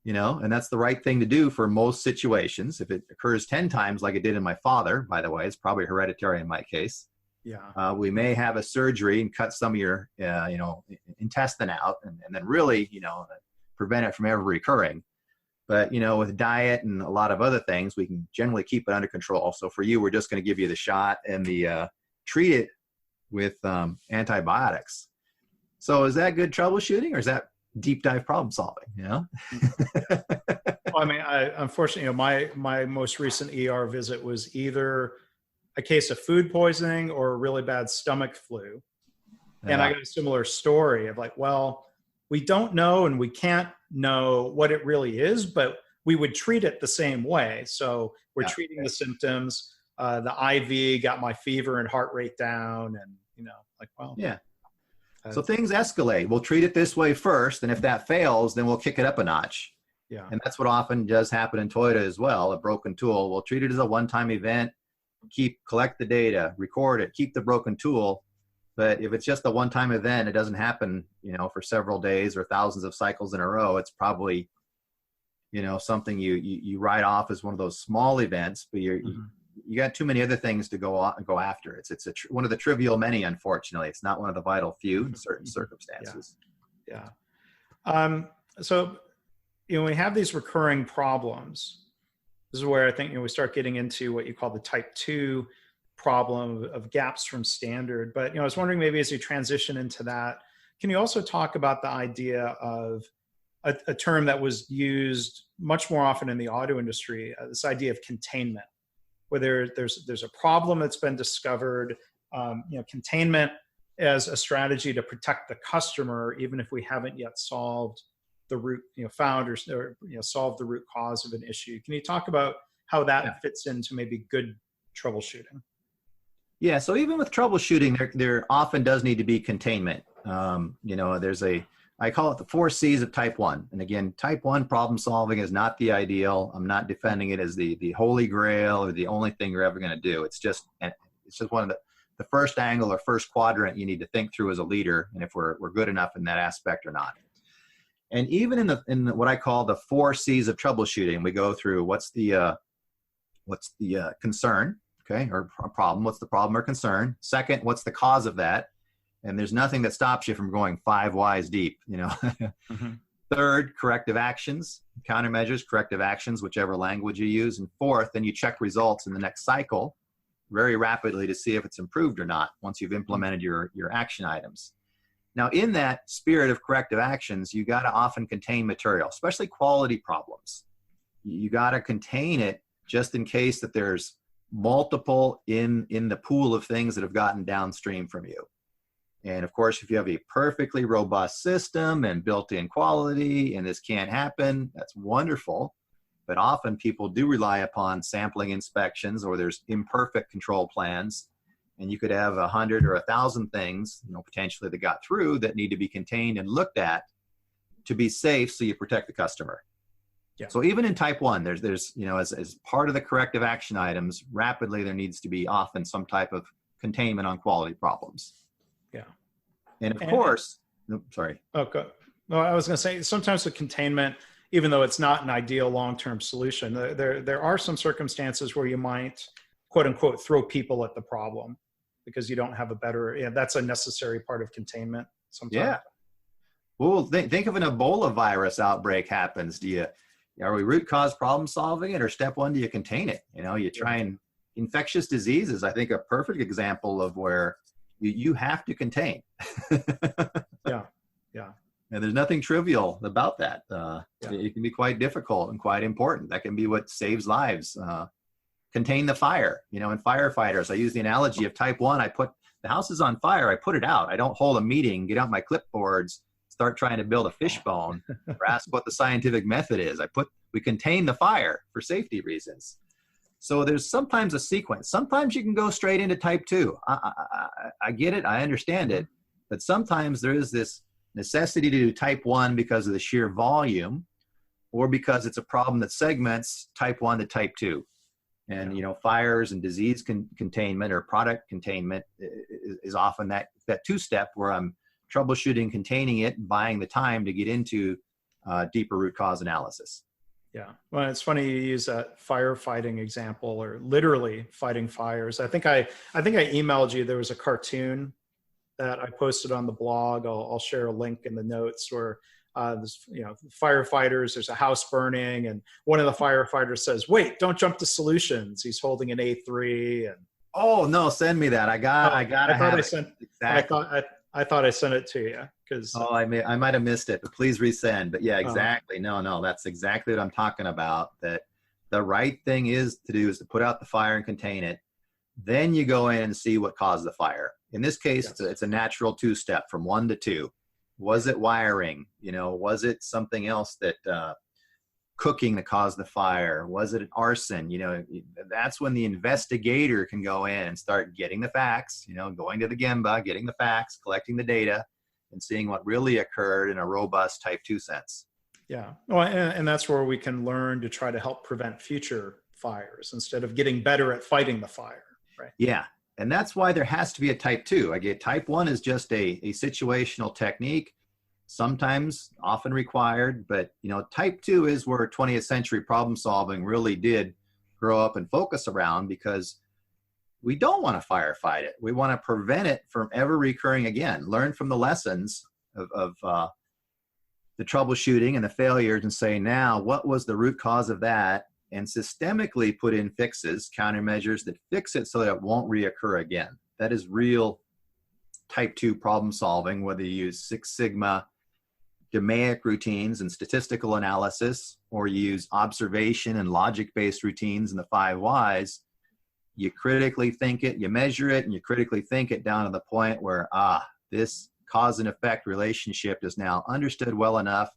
Speaker 3: and that's the right thing to do for most situations. If it occurs 10 times like it did in my father, by the way, it's probably hereditary in my case. Yeah. We may have a surgery and cut some of your, intestine out and then really, prevent it from ever recurring. But, with diet and a lot of other things, we can generally keep it under control. So for you, we're just going to give you the shot and treat it with antibiotics. So is that good troubleshooting, or is that deep dive problem solving?
Speaker 2: Well, I mean, unfortunately, my most recent ER visit was either a case of food poisoning or a really bad stomach flu. Yeah. And I got a similar story of we don't know and we can't know what it really is, but we would treat it the same way. So we're treating the symptoms. The IV got my fever and heart rate down, and
Speaker 3: Yeah. So things escalate. We'll treat it this way first, and if that fails, then we'll kick it up a notch.
Speaker 2: Yeah.
Speaker 3: And that's what often does happen in Toyota as well. A broken tool, we'll treat it as a one-time event, collect the data, record it, keep the broken tool. But if it's just a one-time event, it doesn't happen, for several days or thousands of cycles in a row. It's probably, something you write off as one of those small events, but you got too many other things to go after. It's one of the trivial many, unfortunately. It's not one of the vital few in certain circumstances.
Speaker 2: Yeah. So, we have these recurring problems. This is where I think we start getting into what you call the type 2 problem of gaps from standard. But I was wondering, maybe as you transition into that, can you also talk about the idea of a term that was used much more often in the auto industry, this idea of containment, where there's a problem that's been discovered, containment as a strategy to protect the customer, even if we haven't yet solved the root, found or solved the root cause of an issue. Can you talk about how that fits into maybe good troubleshooting?
Speaker 3: Yeah. So even with troubleshooting, there often does need to be containment. I call it the 4 C's of type 1. And again, type 1 problem solving is not the ideal. I'm not defending it as the holy grail or the only thing you're ever going to do. It's just one of the first angle or first quadrant you need to think through as a leader, and if we're good enough in that aspect or not. And even in what I call the 4 C's of troubleshooting, we go through what's the concern, okay, or a problem. What's the problem or concern? Second, what's the cause of that? And there's nothing that stops you from going 5 Y's deep, Third, corrective actions, countermeasures, corrective actions, whichever language you use. And fourth, then you check results in the next cycle very rapidly to see if it's improved or not once you've implemented your action items. Now, in that spirit of corrective actions, you got to often contain material, especially quality problems. You got to contain it just in case that there's multiple in the pool of things that have gotten downstream from you. And of course, if you have a perfectly robust system and built-in quality and this can't happen, that's wonderful. But often people do rely upon sampling inspections, or there's imperfect control plans. And you could have 100 or 1,000 things, potentially that got through that need to be contained and looked at to be safe, so you protect the customer. Yeah. So even in type 1, there's as part of the corrective action items, rapidly there needs to be often some type of containment on quality problems.
Speaker 2: Yeah.
Speaker 3: And of course, sorry.
Speaker 2: Okay. No, I was going to say, sometimes with containment, even though it's not an ideal long-term solution, there are some circumstances where you might, quote unquote, throw people at the problem because you don't have a better, that's a necessary part of containment sometimes. Yeah.
Speaker 3: Well, think of an Ebola virus outbreak happens. Are we root cause problem solving it, or step 1, do you contain it? You try and infectious diseases, I think a perfect example of where you have to contain.
Speaker 2: Yeah.
Speaker 3: And there's nothing trivial about that. It can be quite difficult and quite important. That can be what saves lives. Contain the fire. In firefighters, I use the analogy of type 1. The house is on fire. I put it out. I don't hold a meeting, get out my clipboards, start trying to build a fishbone, or ask what the scientific method is. We contain the fire for safety reasons. So there's sometimes a sequence. Sometimes you can go straight into type 2. I get it. I understand it. But sometimes there is this necessity to do type 1 because of the sheer volume, or because it's a problem that segments type 1 to type 2. And, fires and disease containment or product containment is often that 2-step where I'm troubleshooting, containing it, and buying the time to get into deeper root cause analysis.
Speaker 2: Yeah. Well, it's funny you use that firefighting example, or literally fighting fires. I think I emailed you. There was a cartoon that I posted on the blog. I'll share a link in the notes where there's, firefighters, there's a house burning, and one of the firefighters says, "Wait, don't jump to solutions." He's holding an A3 and.
Speaker 3: Oh no, send me that. I
Speaker 2: thought I sent it to you because.
Speaker 3: Oh, I might have missed it, but please resend. But yeah, exactly. No, that's exactly what I'm talking about. That the right thing is to put out the fire and contain it. Then you go in and see what caused the fire. In this case, yes. It's a natural 2-step from 1 to 2. Was it wiring? Was it something else that cooking that caused the fire? Was it an arson? That's when the investigator can go in and start getting the facts, going to the Gemba, getting the facts, collecting the data, and seeing what really occurred in a robust type 2 sense.
Speaker 2: Yeah. Well, and that's where we can learn to try to help prevent future fires instead of getting better at fighting the fire, right?
Speaker 3: Yeah. And that's why there has to be a type 2. I get type 1 is just a situational technique, sometimes often required, but type 2 is where 20th century problem solving really did grow up and focus around, because we don't want to firefight it. We want to prevent it from ever recurring again, learn from the lessons of the troubleshooting and the failures, and say, now, what was the root cause of that? And systemically put in fixes, countermeasures that fix it so that it won't reoccur again. That is real type 2 problem solving, whether you use Six Sigma DMAIC routines and statistical analysis, or you use observation and logic-based routines in the 5 whys. You critically think it, you measure it, and you critically think it down to the point where, this cause and effect relationship is now understood well enough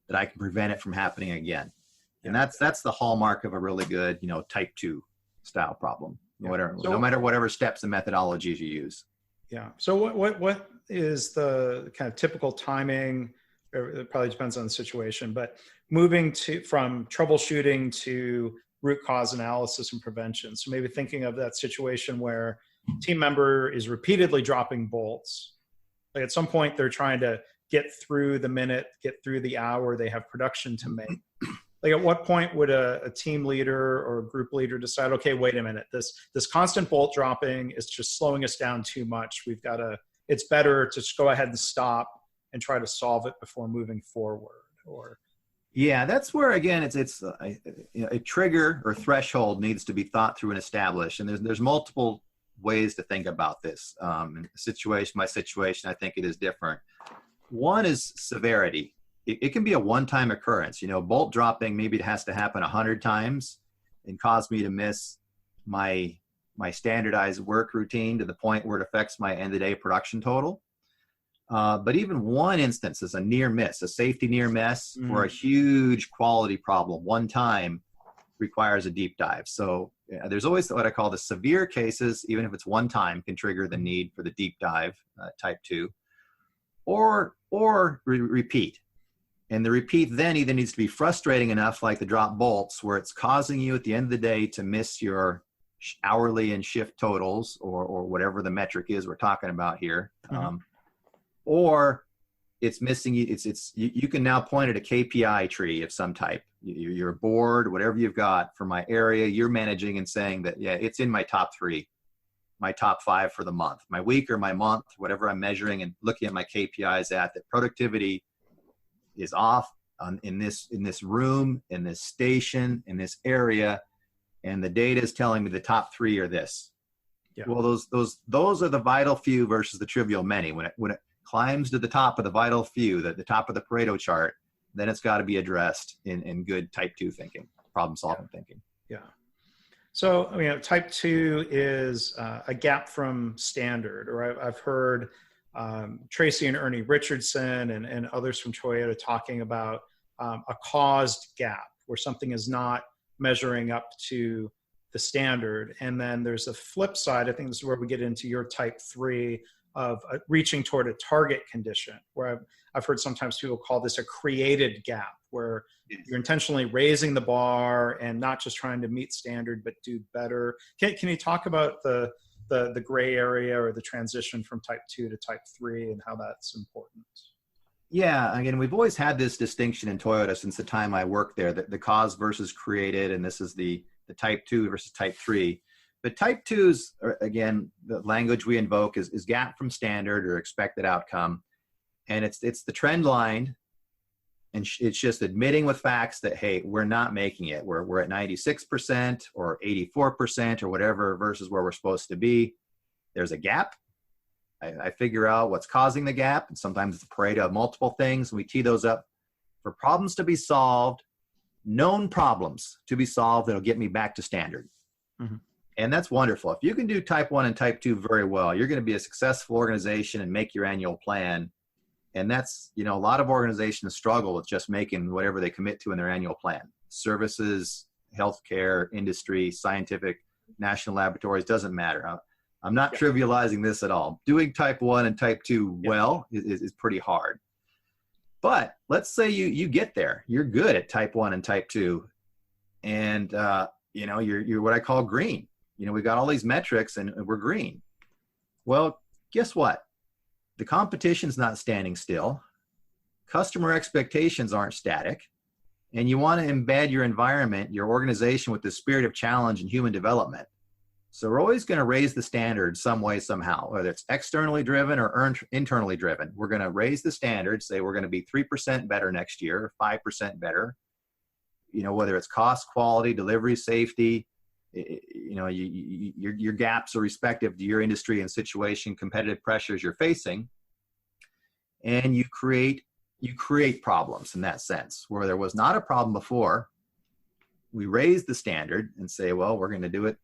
Speaker 3: that I can prevent it from happening again. And that's the hallmark of a really good, type 2 style problem, no matter whatever steps and methodologies you use.
Speaker 2: Yeah. So what is the kind of typical timing? It probably depends on the situation, but moving from troubleshooting to root cause analysis and prevention. So maybe thinking of that situation where a team member is repeatedly dropping bolts. Like at some point they're trying to get through the minute, get through the hour, they have production to make. Like at what point would a team leader or a group leader decide, okay, wait a minute, this constant bolt dropping is just slowing us down too much. It's better to just go ahead and stop and try to solve it before moving forward? Or
Speaker 3: yeah, that's where, again, it's a trigger or threshold needs to be thought through and established. And there's multiple ways to think about this. My situation, I think it is different. One is severity. It can be a one-time occurrence. Bolt dropping, maybe it has to happen 100 times and cause me to miss my standardized work routine to the point where it affects my end-of-day production total. But even one instance is a near miss, a safety near miss, or a huge quality problem one time requires a deep dive. So there's always what I call the severe cases, even if it's one time, can trigger the need for the deep dive, type 2, or repeat. And the repeat then either needs to be frustrating enough, like the drop bolts, where it's causing you at the end of the day to miss your hourly and shift totals, or whatever the metric is we're talking about here. Or it's missing you. You can now point at a KPI tree of some type. Your board, whatever you've got for my area, you're managing and saying that, yeah, it's in my top 3, my top 5 for the month, my week or my month, whatever I'm measuring and looking at my KPIs that productivity is off in this room, in this station, in this area, and the data is telling me the top 3 are this. Yeah. Well, those are the vital few versus the trivial many. When it climbs to the top of the vital few, the top of the Pareto chart, then it's got to be addressed in good type 2 thinking, problem solving thinking.
Speaker 2: Yeah. So, type 2 is a gap from standard, or I've heard Tracy and Ernie Richardson and others from Toyota talking about a caused gap where something is not measuring up to the standard. And then there's a flip side. I think this is where we get into your type 3 of reaching toward a target condition, where I've heard sometimes people call this a created gap, where you're intentionally raising the bar and not just trying to meet standard, but do better. Can you talk about the gray area or the transition from type 2 to type 3 and how that's important?
Speaker 3: Yeah, again, we've always had this distinction in Toyota since the time I worked there, the cause versus created, and this is the type 2 versus type 3. But type 2s, again, the language we invoke is gap from standard or expected outcome. And it's the trend line, and it's just admitting with facts that, hey, we're not making it. We're at 96% or 84% or whatever versus where we're supposed to be. There's a gap. I figure out what's causing the gap, and sometimes it's a Pareto of multiple things, and we tee those up for problems to be solved, known problems to be solved that'll get me back to standard. Mm-hmm. And that's wonderful. If you can do type 1 and type 2 very well, you're going to be a successful organization and make your annual plan. And that's, a lot of organizations struggle with just making whatever they commit to in their annual plan. Services, healthcare, industry, scientific, national laboratories, doesn't matter. I'm not trivializing this at all. Doing type 1 and type 2 well is pretty hard. But let's say you get there. You're good at type 1 and type 2. And, you're what I call green. We got all these metrics and we're green. Well, guess what? The competition's not standing still. Customer expectations aren't static. And you want to embed your environment, your organization with the spirit of challenge and human development. So we're always going to raise the standard some way, somehow, whether it's externally driven or internally driven. We're going to raise the standard, say we're going to be 3% better next year, 5% better. Whether it's cost, quality, delivery, safety, your gaps are respective to your industry and situation, competitive pressures you're facing. And you create problems in that sense. Where there was not a problem before, we raise the standard and say, well, we're going to do it,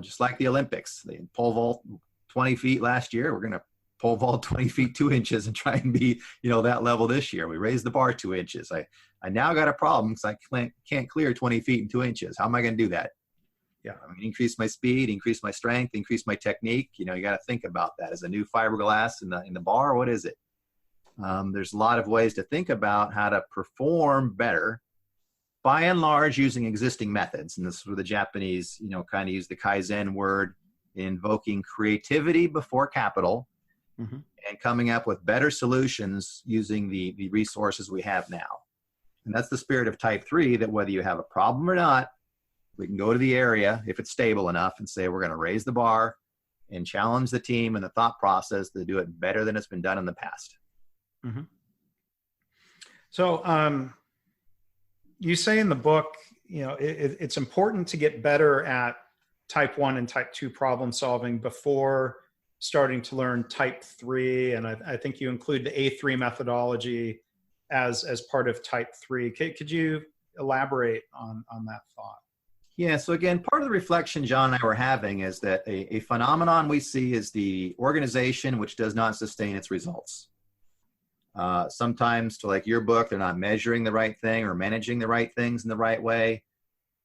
Speaker 3: just like the Olympics. They pole vault 20 feet last year. We're going to pole vault 20 feet 2 inches and try and be, that level this year. We raised the bar 2 inches. I now got a problem because I can't clear 20 feet and 2 inches. How am I going to do that? Yeah, I'm going to increase my speed, increase my strength, increase my technique. You got to think about that. Is a new fiberglass in the bar? What is it? There's a lot of ways to think about how to perform better, by and large, using existing methods. And this is where the Japanese, kind of use the Kaizen word, invoking creativity before capital, and coming up with better solutions using the resources we have now. And that's the spirit of type 3, that whether you have a problem or not, we can go to the area, if it's stable enough, and say we're going to raise the bar and challenge the team and the thought process to do it better than it's been done in the past.
Speaker 2: Mm-hmm. So you say in the book, it's important to get better at type 1 and type 2 problem solving before starting to learn type 3. And I think you include the A3 methodology as part of type 3. Could you elaborate on that thought?
Speaker 3: Yeah, so again, part of the reflection John and I were having is that a phenomenon we see is the organization which does not sustain its results. Sometimes, to like your book, they're not measuring the right thing or managing the right things in the right way.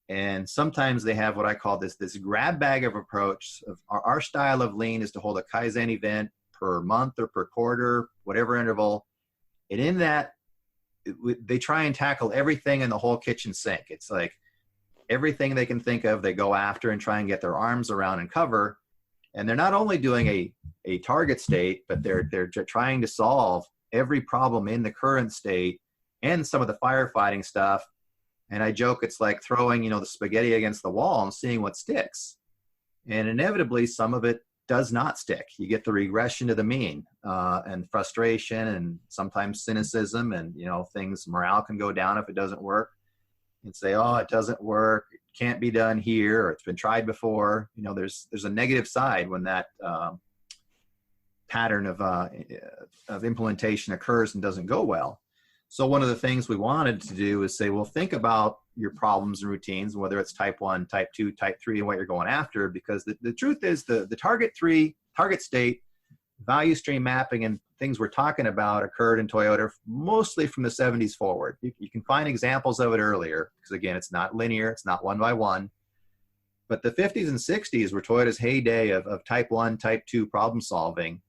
Speaker 3: And sometimes they have what I call this grab bag of approach. Our style of lean is to hold a Kaizen event per month or per quarter, whatever interval. And in that, they try and tackle everything in the whole kitchen sink. It's like everything they can think of, they go after and try and get their arms around and cover. And they're not only doing a target state, but they're trying to solve every problem in the current state and some of the firefighting stuff. And I joke, it's like throwing, the spaghetti against the wall and seeing what sticks. And inevitably, some of it does not stick. You get the regression to the mean, and frustration and sometimes cynicism, and, morale can go down if it doesn't work, and say, oh, it doesn't work. It can't be done here, or it's been tried before. There's a negative side when that pattern of implementation occurs and doesn't go well. So one of the things we wanted to do is say, well, think about your problems and routines, whether it's type 1, type 2, type 3, and what you're going after, because the truth is the target state, value stream mapping, and things we're talking about occurred in Toyota mostly from the 70s forward. You can find examples of it earlier, because again, it's not linear, it's not one by one. But the 50s and 60s were Toyota's heyday of type 1, type 2 problem solving.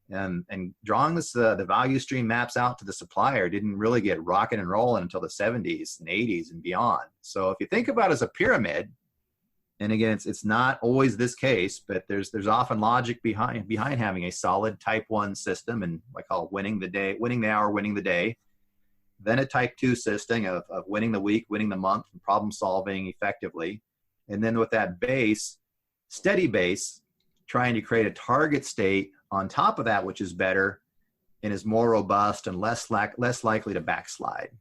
Speaker 3: And drawing the value stream maps out to the supplier didn't really get rocking and rolling until the 70s and 80s and beyond. So if you think about it as a pyramid, and again, it's not always this case, but there's often logic behind having a solid type 1 system, and I call it winning the hour, winning the day. Then a type 2 system of winning the week, winning the month, and problem solving effectively. And then with that steady base, trying to create a target state on top of that, which is better and is more robust and less likely to backslide.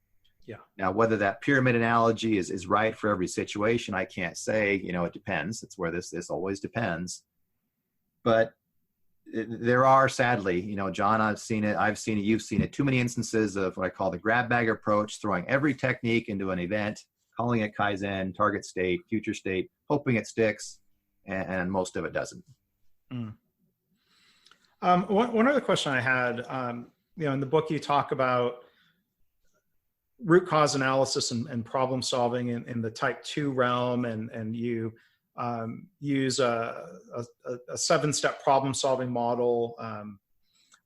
Speaker 3: Yeah. Now, whether that pyramid analogy is right for every situation, I can't say. It depends. It's where this always depends. But there are, sadly, John, I've seen it, you've seen it, too many instances of what I call the grab bag approach, throwing every technique into an event, calling it Kaizen, target state, future state, hoping it sticks, and most of it doesn't. Mm.
Speaker 2: One other question I had, in the book you talk about root cause analysis and problem solving in the type 2 realm, and you use a 7-step problem-solving model,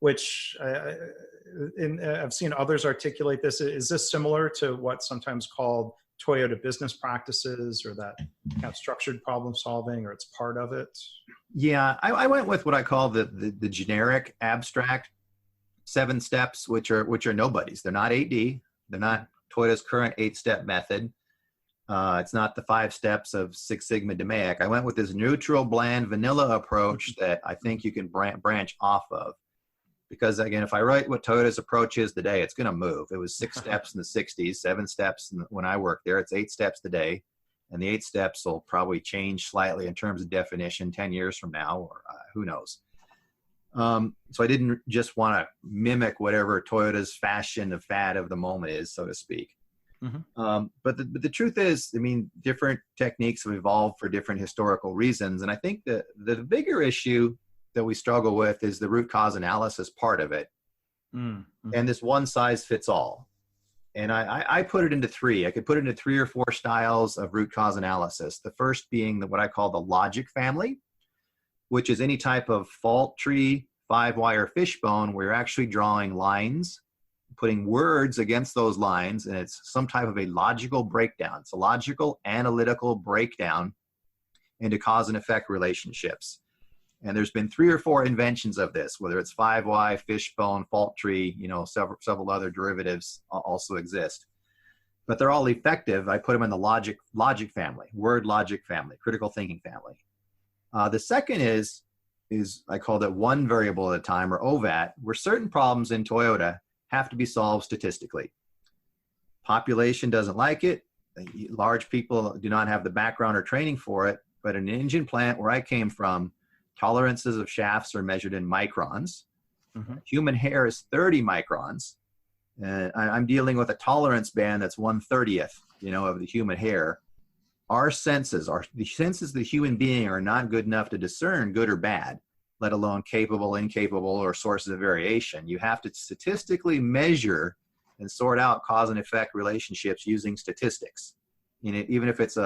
Speaker 2: which I've seen others articulate this. Is this similar to what's sometimes called Toyota business practices, or that kind of structured problem solving, or it's part of it?
Speaker 3: Yeah, I went with what I call the generic abstract 7 steps, which are nobody's. They're not 8D. They're not Toyota's current 8-step method. It's not the 5 steps of Six Sigma DMAIC. I went with this neutral, bland, vanilla approach that I think you can branch off of. Because again, if I write what Toyota's approach is today, it's going to move. It was 6 steps in the 60s, 7 steps when I worked there. It's 8 steps today. And the 8 steps will probably change slightly in terms of definition 10 years from now, or who knows. So I didn't just want to mimic whatever Toyota's fashion, the fad of the moment is, so to speak. Mm-hmm. But the truth is, I mean, different techniques have evolved for different historical reasons. And I think that the bigger issue that we struggle with is the root cause analysis part of it. Mm-hmm. And this one size fits all. And I put it into 3. I could put it into 3 or 4 styles of root cause analysis. The first being what I call the logic family, which is any type of fault tree, 5-wire fishbone, where you're actually drawing lines, putting words against those lines, and it's some type of a logical breakdown. It's a logical, analytical breakdown into cause and effect relationships. And there's been 3 or 4 inventions of this, whether it's 5Y, fishbone, fault tree, several other derivatives also exist. But they're all effective. I put them in the logic family, word logic family, critical thinking family. The second is I call it one variable at a time, or OVAT, where certain problems in Toyota have to be solved statistically. Population doesn't like it. Large people do not have the background or training for it. But in an engine plant where I came from, tolerances of shafts are measured in microns. Mm-hmm. Human hair is 30 microns. And I'm dealing with a tolerance band that's 1/30th, of the human hair. Our senses, the senses of the human being are not good enough to discern good or bad, let alone capable, incapable, or sources of variation. You have to statistically measure and sort out cause and effect relationships using statistics. Even if it's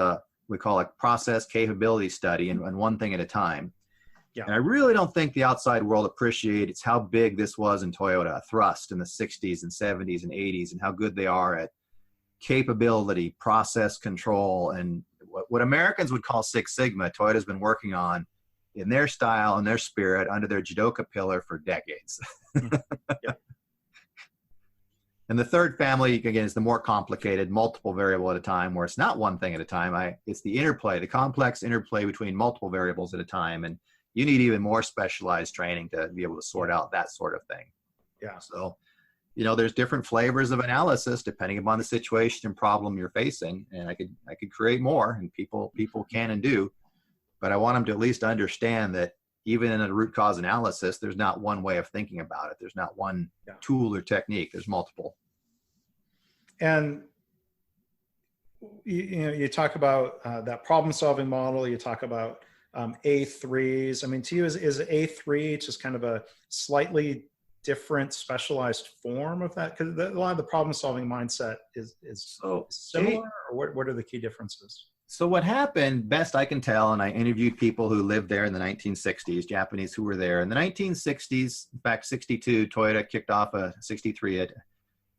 Speaker 3: we call it process capability study, and one thing at a time. Yeah. And I really don't think the outside world appreciates how big this was in Toyota, thrust in the 60s and 70s and 80s, and how good they are at capability, process control, and what Americans would call Six Sigma, Toyota's been working on in their style and their spirit under their Jidoka pillar for decades. Yeah. And the third family, again, is the more complicated, multiple variable at a time, where it's not one thing at a time. It's the interplay, the complex interplay between multiple variables at a time. And you need even more specialized training to be able to sort out that sort of thing. Yeah. So, there's different flavors of analysis depending upon the situation and problem you're facing. And I could create more, and people can and do, but I want them to at least understand that even in a root cause analysis, there's not one way of thinking about it. There's not one tool or technique. There's multiple.
Speaker 2: And you talk about that problem-solving model. You talk about A3s. I mean, to you, is A3 just kind of a slightly different specialized form of that? Because a lot of the problem-solving mindset is similar, or what are the key differences?
Speaker 3: So what happened, best I can tell, and I interviewed people who lived there in the 1960s, Japanese who were there. In the 1960s, in fact, 62, Toyota kicked off a 63 a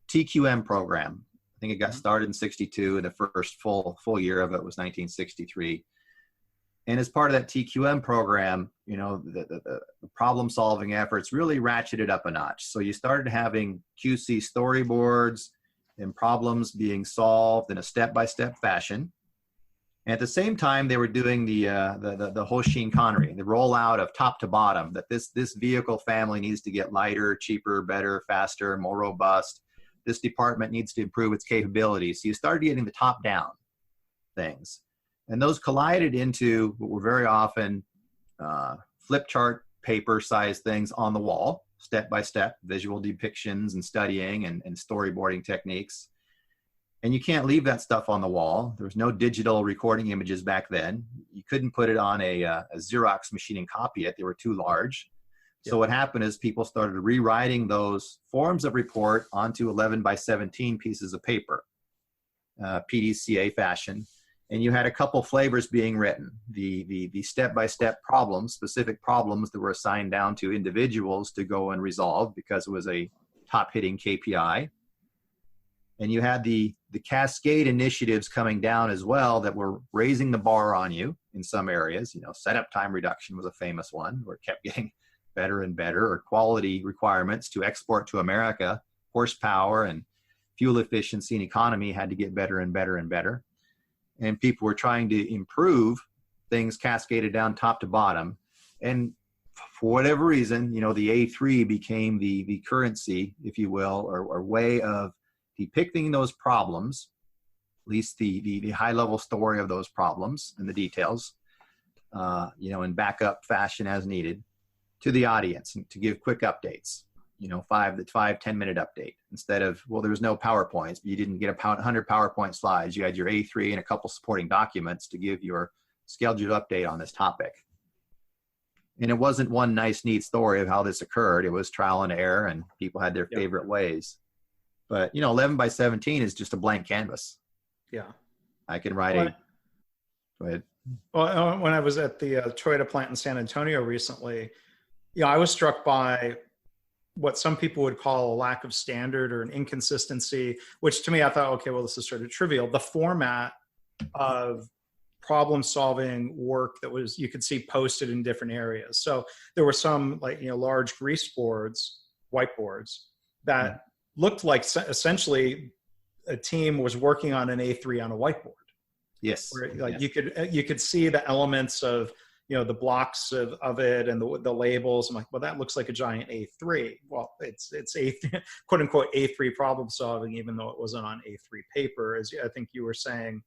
Speaker 3: TQM program. I think it got started in 62, and the first full year of it was 1963. And as part of that TQM program, the problem-solving efforts really ratcheted up a notch. So you started having QC storyboards and problems being solved in a step-by-step fashion. And at the same time, they were doing the Hoshin Kanri, the rollout of top to bottom, that this vehicle family needs to get lighter, cheaper, better, faster, more robust. This department needs to improve its capabilities. So you started getting the top-down things. And those collided into what were very often flip chart paper-sized things on the wall, step-by-step, visual depictions and studying and storyboarding techniques. And you can't leave that stuff on the wall. There was no digital recording images back then. You couldn't put it on a Xerox machine and copy it. They were too large. So what happened is people started rewriting those forms of report onto 11 by 17 pieces of paper, PDCA fashion. and you had a couple flavors being written. The step-by-step problems, specific problems that were assigned down to individuals to go and resolve because it was a top-hitting KPI. And you had the cascade initiatives coming down as well that were raising the bar on you in some areas. Setup time reduction was a famous one, where it kept getting better and better, or quality requirements to export to America, horsepower and fuel efficiency and economy had to get better and better and better. And people were trying to improve things cascaded down top to bottom. And for whatever reason, the A3 became the currency, if you will, or way of depicting those problems, at least the high level story of those problems and the details, in backup fashion as needed to the audience, and to give quick updates. 5-10 minute update, instead of, well, there was no PowerPoints, but you didn't get 100 PowerPoint slides. You had your A3 and a couple supporting documents to give your scheduled update on this topic. And it wasn't one nice, neat story of how this occurred. It was trial and error, and people had their favorite ways. But, 11 by 17 is just a blank canvas.
Speaker 2: Yeah.
Speaker 3: I can write go ahead.
Speaker 2: Well, when I was at the Toyota plant in San Antonio recently, I was struck by what some people would call a lack of standard or an inconsistency, which to me, I thought, okay, well, this is sort of trivial. The format of problem solving work that was, you could see posted in different areas. So there were some large grease boards, whiteboards that looked like essentially a team was working on an A3 on a whiteboard.
Speaker 3: Yes.
Speaker 2: Where, you could see the elements of, the blocks of it and the labels. I'm like, well, that looks like a giant A3. Well, it's a quote unquote A3 problem solving, even though it wasn't on A3 paper, as I think you were saying.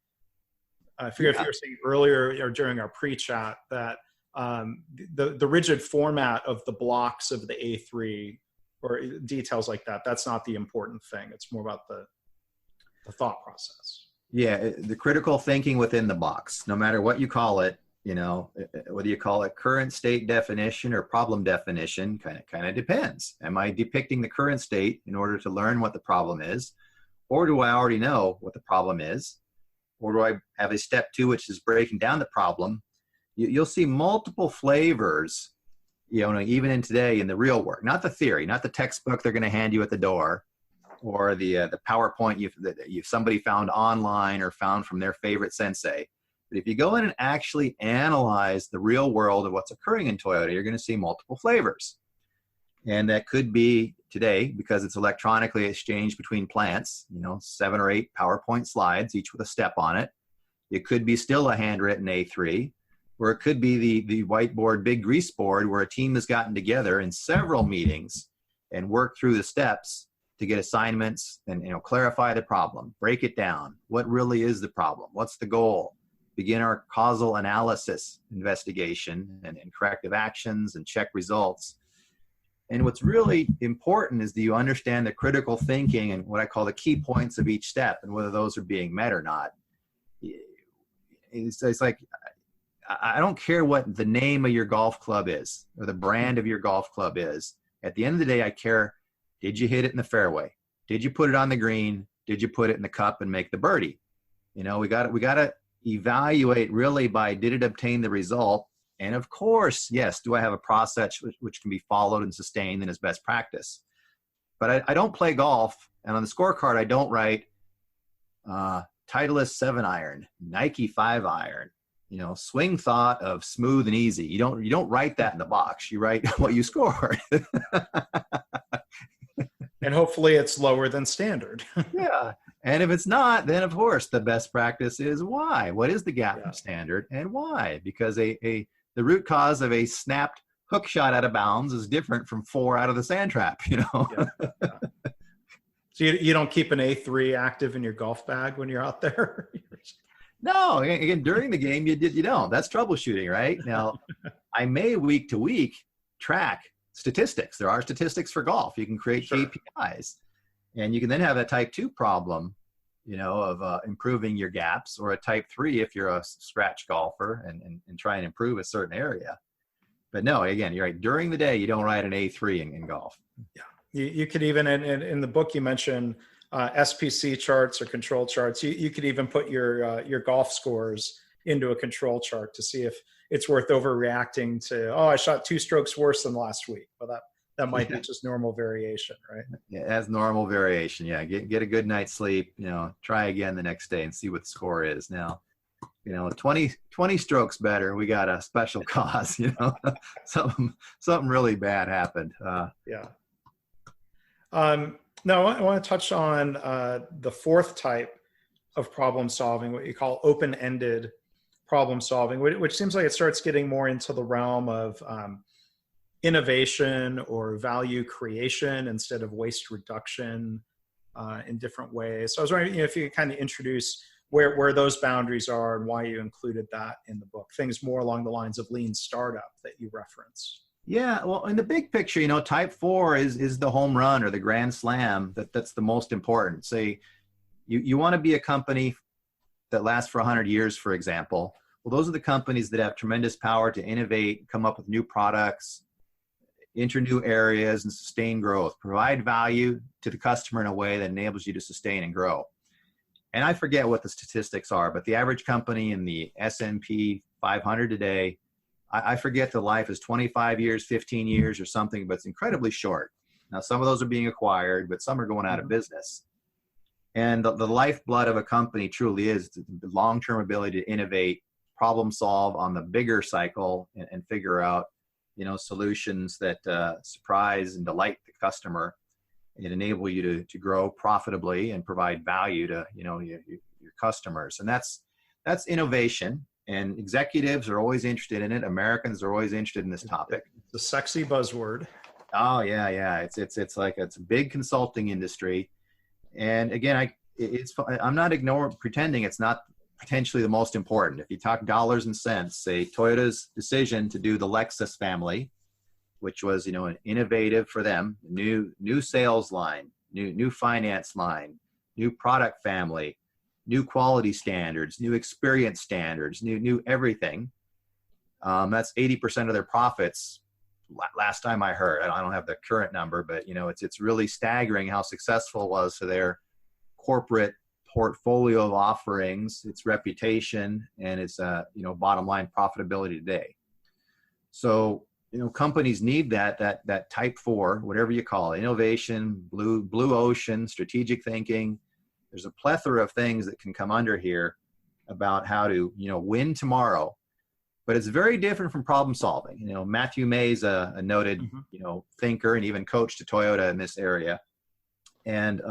Speaker 2: I forget if you were saying earlier or during our pre-chat that the rigid format of the blocks of the A3 or details like that, that's not the important thing. It's more about the thought process. Yeah,
Speaker 3: the critical thinking within the box, no matter what you call it, whether you call it current state definition or problem definition, kind of depends. Am I depicting the current state in order to learn what the problem is? Or do I already know what the problem is? Or do I have a step 2, which is breaking down the problem? You'll see multiple flavors, even in today in the real work, not the theory, not the textbook they're going to hand you at the door, or the PowerPoint somebody found online or found from their favorite sensei. But if you go in and actually analyze the real world of what's occurring in Toyota, you're going to see multiple flavors. And that could be today, because it's electronically exchanged between plants, 7 or 8 PowerPoint slides, each with a step on it. It could be still a handwritten A3, or it could be the whiteboard, big grease board, where a team has gotten together in several meetings and worked through the steps to get assignments and clarify the problem, break it down. What really is the problem? What's the goal? Begin our causal analysis investigation and corrective actions and check results. And what's really important is that you understand the critical thinking and what I call the key points of each step and whether those are being met or not. It's like, I don't care what the name of your golf club is or the brand of your golf club is. At the end of the day, I care, did you hit it in the fairway? Did you put it on the green? Did you put it in the cup and make the birdie? We got to evaluate really by, did it obtain the result? And of course, yes, do I have a process which can be followed and sustained and is best practice? But I don't play golf, and on the scorecard, I don't write Titleist 7-iron, Nike 5-iron, swing thought of smooth and easy. You don't write that in the box. You write what you scored.
Speaker 2: And hopefully it's lower than standard.
Speaker 3: Yeah. And if it's not, then of course the best practice is why. What is the gap from standard and why? Because the root cause of a snapped hook shot out of bounds is different from 4 out of the sand trap, Yeah.
Speaker 2: So you don't keep an A3 active in your golf bag when you're out there?
Speaker 3: No, again, during the game, you don't. That's troubleshooting, right? Now, I may week to week track statistics. There are statistics for golf. You can create KPIs. And you can then have a type 2 problem, of improving your gaps, or a type 3 if you're a scratch golfer and try and improve a certain area. But no, again, you're right. During the day, you don't write an A3 in golf.
Speaker 2: Yeah. You could even, in the book you mentioned, SPC charts or control charts. You could even put your golf scores into a control chart to see if it's worth overreacting to, oh, I shot 2 strokes worse than last week. Well, that might be just normal variation, right?
Speaker 3: Yeah, that's normal variation. Yeah, get a good night's sleep, try again the next day and see what the score is. Now, 20 strokes better, we got a special cause, something really bad happened.
Speaker 2: Yeah. Now, I want to touch on the 4th type of problem solving, what you call open-ended problem solving, which seems like it starts getting more into the realm of innovation or value creation instead of waste reduction in different ways. So I was wondering if you could kind of introduce where those boundaries are and why you included that in the book, things more along the lines of lean startup that you reference.
Speaker 3: Yeah, well, in the big picture, type 4 is the home run or the grand slam that's the most important. Say you want to be a company that lasts for 100 years, for example. Well, those are the companies that have tremendous power to innovate, come up with new products, enter new areas, and sustain growth, provide value to the customer in a way that enables you to sustain and grow. And I forget what the statistics are, but the average company in the S&P 500 today, I forget the life is 25 years, 15 years or something, but it's incredibly short. Now, some of those are being acquired, but some are going out of business. And the lifeblood of a company truly is the long-term ability to innovate, problem solve on the bigger cycle and figure out, solutions that surprise and delight the customer and enable you to grow profitably and provide value to, your customers. And that's innovation. And executives are always interested in it. Americans are always interested in this topic.
Speaker 2: The sexy buzzword.
Speaker 3: Oh yeah. It's like it's a big consulting industry. And again, I'm not pretending it's not potentially the most important. If you talk dollars and cents, say Toyota's decision to do the Lexus family, which was an innovative for them, new sales line, new finance line, new product family, new quality standards, new experience standards, new everything. That's 80% of their profits. Last time I heard, I don't have the current number, but it's really staggering how successful it was to their corporate portfolio of offerings, its reputation, and its bottom line profitability today. So companies need that type 4, whatever you call it, innovation, blue ocean, strategic thinking. There's a plethora of things that can come under here about how to win tomorrow. But it's very different from problem solving. Matthew May's a noted thinker and even coach to Toyota in this area. And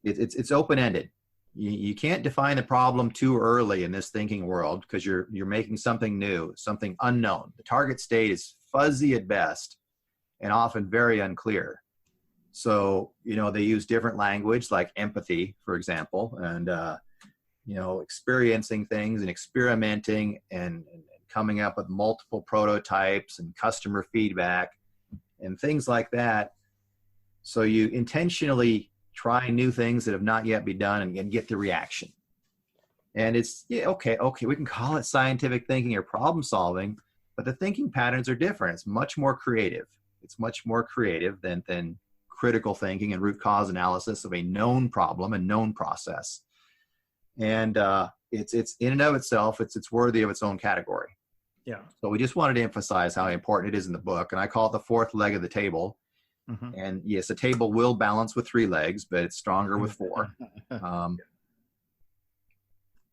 Speaker 3: it's open-ended. You can't define the problem too early in this thinking world because you're making something new, something unknown. The target state is fuzzy at best and often very unclear. So, they use different language like empathy, for example, and, experiencing things and experimenting and coming up with multiple prototypes and customer feedback and things like that. So you intentionally try new things that have not yet been done and get the reaction. And it's, okay, we can call it scientific thinking or problem solving, but the thinking patterns are different. It's much more creative. It's much more creative than critical thinking and root cause analysis of a known problem and known process. And it's in and of itself, it's worthy of its own category.
Speaker 2: Yeah.
Speaker 3: So we just wanted to emphasize how important it is in the book. And I call it the 4th leg of the table.
Speaker 2: Mm-hmm.
Speaker 3: And yes, a table will balance with 3 legs, but it's stronger with 4.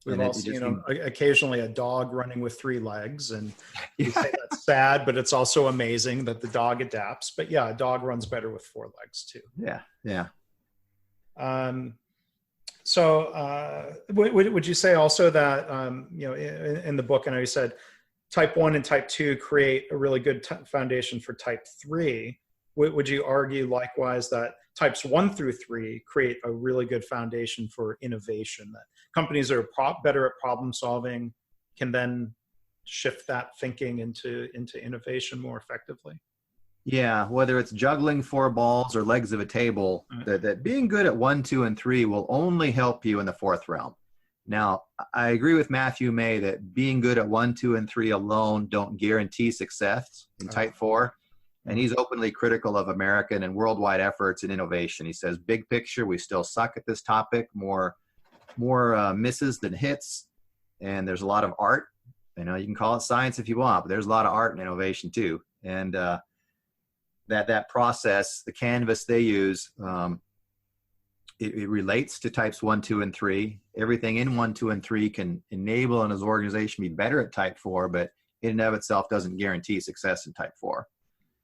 Speaker 2: We've all seen occasionally a dog running with 3 legs, and you say that's sad, but it's also amazing that the dog adapts. But yeah, a dog runs better with 4 legs too.
Speaker 3: Yeah.
Speaker 2: So would you say also that, in the book, I know you said type 1 and type 2 create a really good foundation for type 3. Would you argue likewise that types 1 through 3 create a really good foundation for innovation, that companies that are better at problem solving can then shift that thinking into innovation more effectively?
Speaker 3: Yeah, whether it's juggling 4 balls or legs of a table, that being good at 1, 2, and 3 will only help you in the 4th realm. Now, I agree with Matthew May that being good at 1, 2, and 3 alone don't guarantee success in type 4. And he's openly critical of American and worldwide efforts in innovation. He says, big picture, we still suck at this topic, more misses than hits. And there's a lot of art. You know, you can call it science if you want, but there's a lot of art and innovation too. And that process, the canvas they use, it relates to types 1, 2, and 3. Everything in 1, 2, and 3 can enable an organization to be better at type 4, but in and of itself doesn't guarantee success in type 4.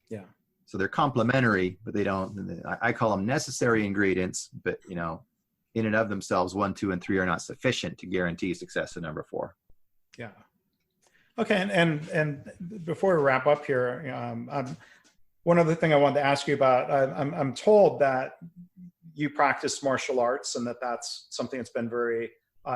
Speaker 2: Yeah.
Speaker 3: So they're complementary, but they don't, I call them necessary ingredients, but you know, in and of themselves, 1, 2, and 3 are not sufficient to guarantee success in number 4.
Speaker 2: Yeah. Okay. And before we wrap up here, one other thing I wanted to ask you about, I'm told that you practice martial arts and that's something that's been very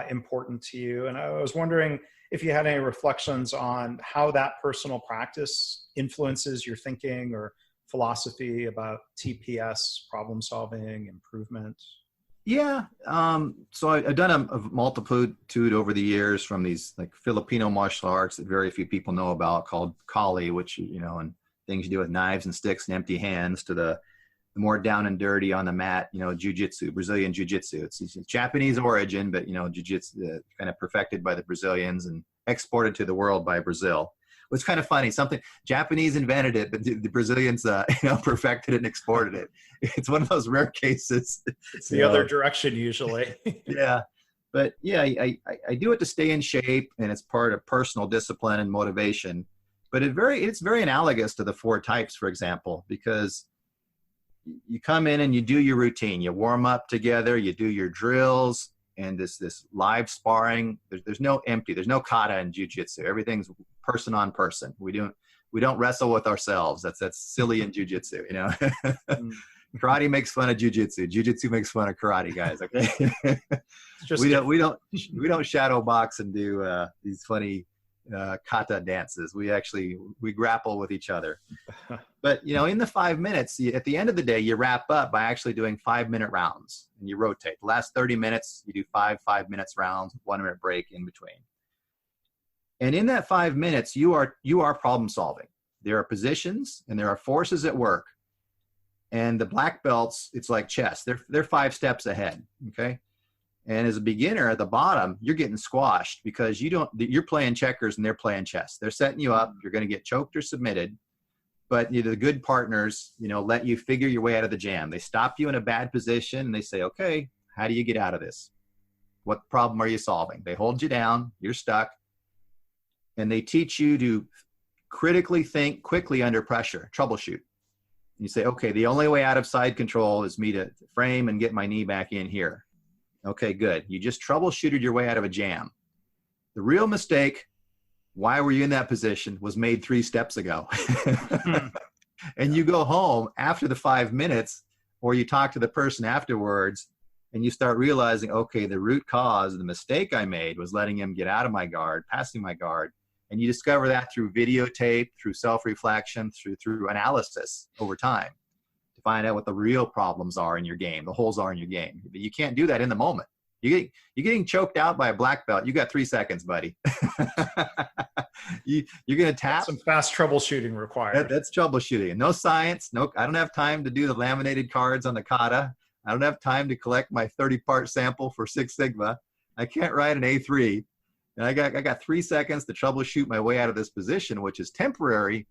Speaker 2: important to you. And I was wondering if you had any reflections on how that personal practice influences your thinking or philosophy about TPS, problem solving, improvement.
Speaker 3: Yeah. So I've done a multitude over the years from these like Filipino martial arts that very few people know about called Kali, which, you know, and things you do with knives and sticks and empty hands, to the more down and dirty on the mat, you know, jiu-jitsu, Brazilian jiu-jitsu. It's Japanese origin, but, you know, jiu-jitsu kind of perfected by the Brazilians and exported to the world by Brazil. It was kind of funny. Japanese invented it, but the Brazilians, perfected it and exported it. It's one of those rare cases.
Speaker 2: It's the other direction usually.
Speaker 3: Yeah. But yeah, I do it to stay in shape, and it's part of personal discipline and motivation. But it's very analogous to the 4 types, for example, because you come in and you do your routine. You warm up together, you do your drills, and this live sparring. There's no empty. There's no kata in jiu-jitsu. Everything's person on person. We don't wrestle with ourselves. That's silly in jiu-jitsu, you know. Karate makes fun of jiu-jitsu. Jiu-jitsu makes fun of karate, guys. Okay. we don't shadow box and do these funny kata dances. We grapple with each other. But, you know, in the 5 minutes, at the end of the day, you wrap up by actually doing 5-minute rounds, and you rotate. The last 30 minutes, you do 5 minutes rounds, 1 minute break in between. And in that 5 minutes, you are problem solving. There are positions and there are forces at work. And the black belts, it's like chess. They're 5 steps ahead. Okay. And as a beginner at the bottom, you're getting squashed because you're playing checkers and they're playing chess. They're setting you up. You're going to get choked or submitted. But the good partners, you know, let you figure your way out of the jam. They stop you in a bad position and they say, okay, how do you get out of this? What problem are you solving? They hold you down. You're stuck. And they teach you to critically think quickly under pressure, troubleshoot. You say, okay, the only way out of side control is me to frame and get my knee back in here. Okay, good. You just troubleshooted your way out of a jam. The real mistake, why were you in that position, was made 3 steps ago. And you go home after the 5 minutes, or you talk to the person afterwards, and you start realizing, okay, the root cause of the mistake I made was letting him get out of my guard, passing my guard. And you discover that through videotape, through self-reflection, through analysis over time, to find out what the real problems are in your game, the holes are in your game. You can't do that in the moment. You're getting choked out by a black belt. You got 3 seconds, buddy. You're going to tap.
Speaker 2: Some fast troubleshooting required.
Speaker 3: That's troubleshooting. No science. No, I don't have time to do the laminated cards on the kata. I don't have time to collect my 30-part sample for Six Sigma. I can't write an A3. And I got 3 seconds to troubleshoot my way out of this position, which is temporary,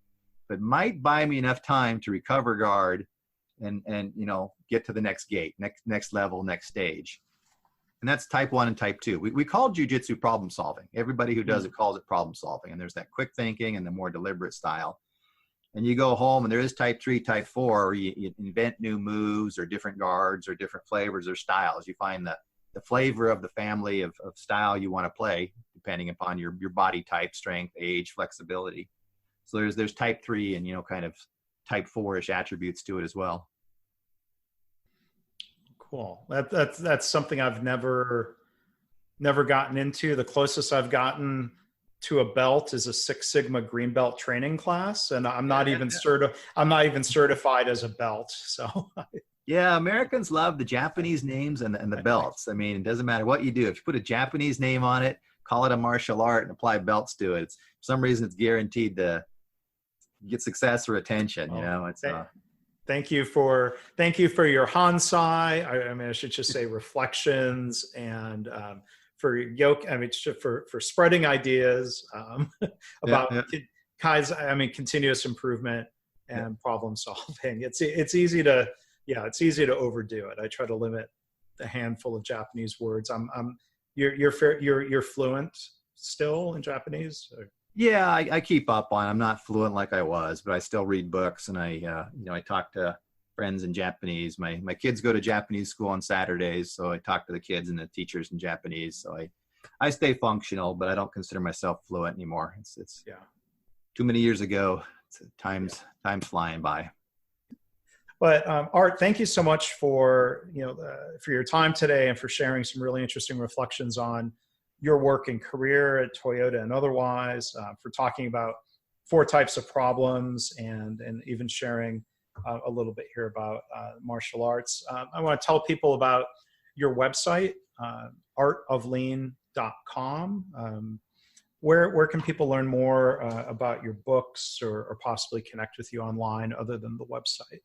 Speaker 3: but might buy me enough time to recover guard and you know, get to the next gate, next level, next stage. And that's type 1 and type 2. We call jiu-jitsu problem solving. Everybody who does it calls it problem solving. And there's that quick thinking and the more deliberate style. And you go home and there is type 3, type 4, where you invent new moves or different guards or different flavors or styles. You find the flavor of the family of style you want to play, depending upon your body type, strength, age, flexibility. So there's type 3 and, you know, kind of type 4-ish attributes to it as well.
Speaker 2: Cool. That's something I've never gotten into. The closest I've gotten to a belt is a Six Sigma green belt training class, and I'm not even certified as a belt. So
Speaker 3: yeah, Americans love the Japanese names and the belts. I mean, it doesn't matter what you do. If you put a Japanese name on it, call it a martial art, and apply belts to it, for some reason it's guaranteed to get success or attention. It's
Speaker 2: Thank you for your Hansai. I mean, I should just say reflections, and for spreading ideas about continuous improvement and problem solving. It's easy to overdo it. I try to limit the handful of Japanese words. You're fluent still in Japanese? Or?
Speaker 3: Yeah, I keep up on. I'm not fluent like I was, but I still read books, and I talk to friends in Japanese. My kids go to Japanese school on Saturdays, so I talk to the kids and the teachers in Japanese. So I stay functional, but I don't consider myself fluent anymore. It's too many years ago. Time's flying by.
Speaker 2: But Art, thank you so much for your time today and for sharing some really interesting reflections on your work and career at Toyota and otherwise, for talking about 4 types of problems and even sharing a little bit here about martial arts. I want to tell people about your website, artoflean.com. Where can people learn more about your books or possibly connect with you online other than the website?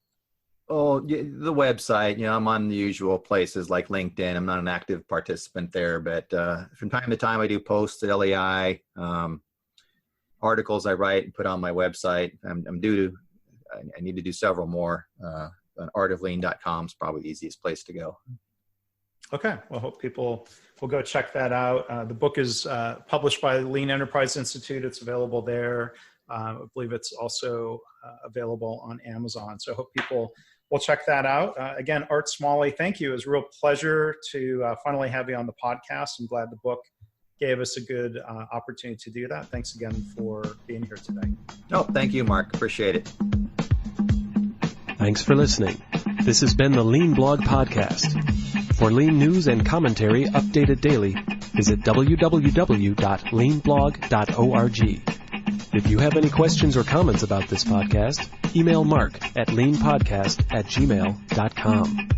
Speaker 3: Oh, yeah, the website, I'm on the usual places like LinkedIn. I'm not an active participant there, but from time to time I do posts at LEI, articles I write and put on my website. I need to do several more. Artoflean.com is probably the easiest place to go.
Speaker 2: Okay. Well, I hope people will go check that out. The book is published by the Lean Enterprise Institute. It's available there. I believe it's also available on Amazon. So I hope people will check that out. Again, Art Smalley, thank you. It was a real pleasure to finally have you on the podcast. I'm glad the book gave us a good opportunity to do that. Thanks again for being here today.
Speaker 3: Oh, thank you, Mark. Appreciate it.
Speaker 1: Thanks for listening. This has been the Lean Blog Podcast. For Lean news and commentary updated daily, visit www.leanblog.org. If you have any questions or comments about this podcast, email Mark at leanpodcast@gmail.com.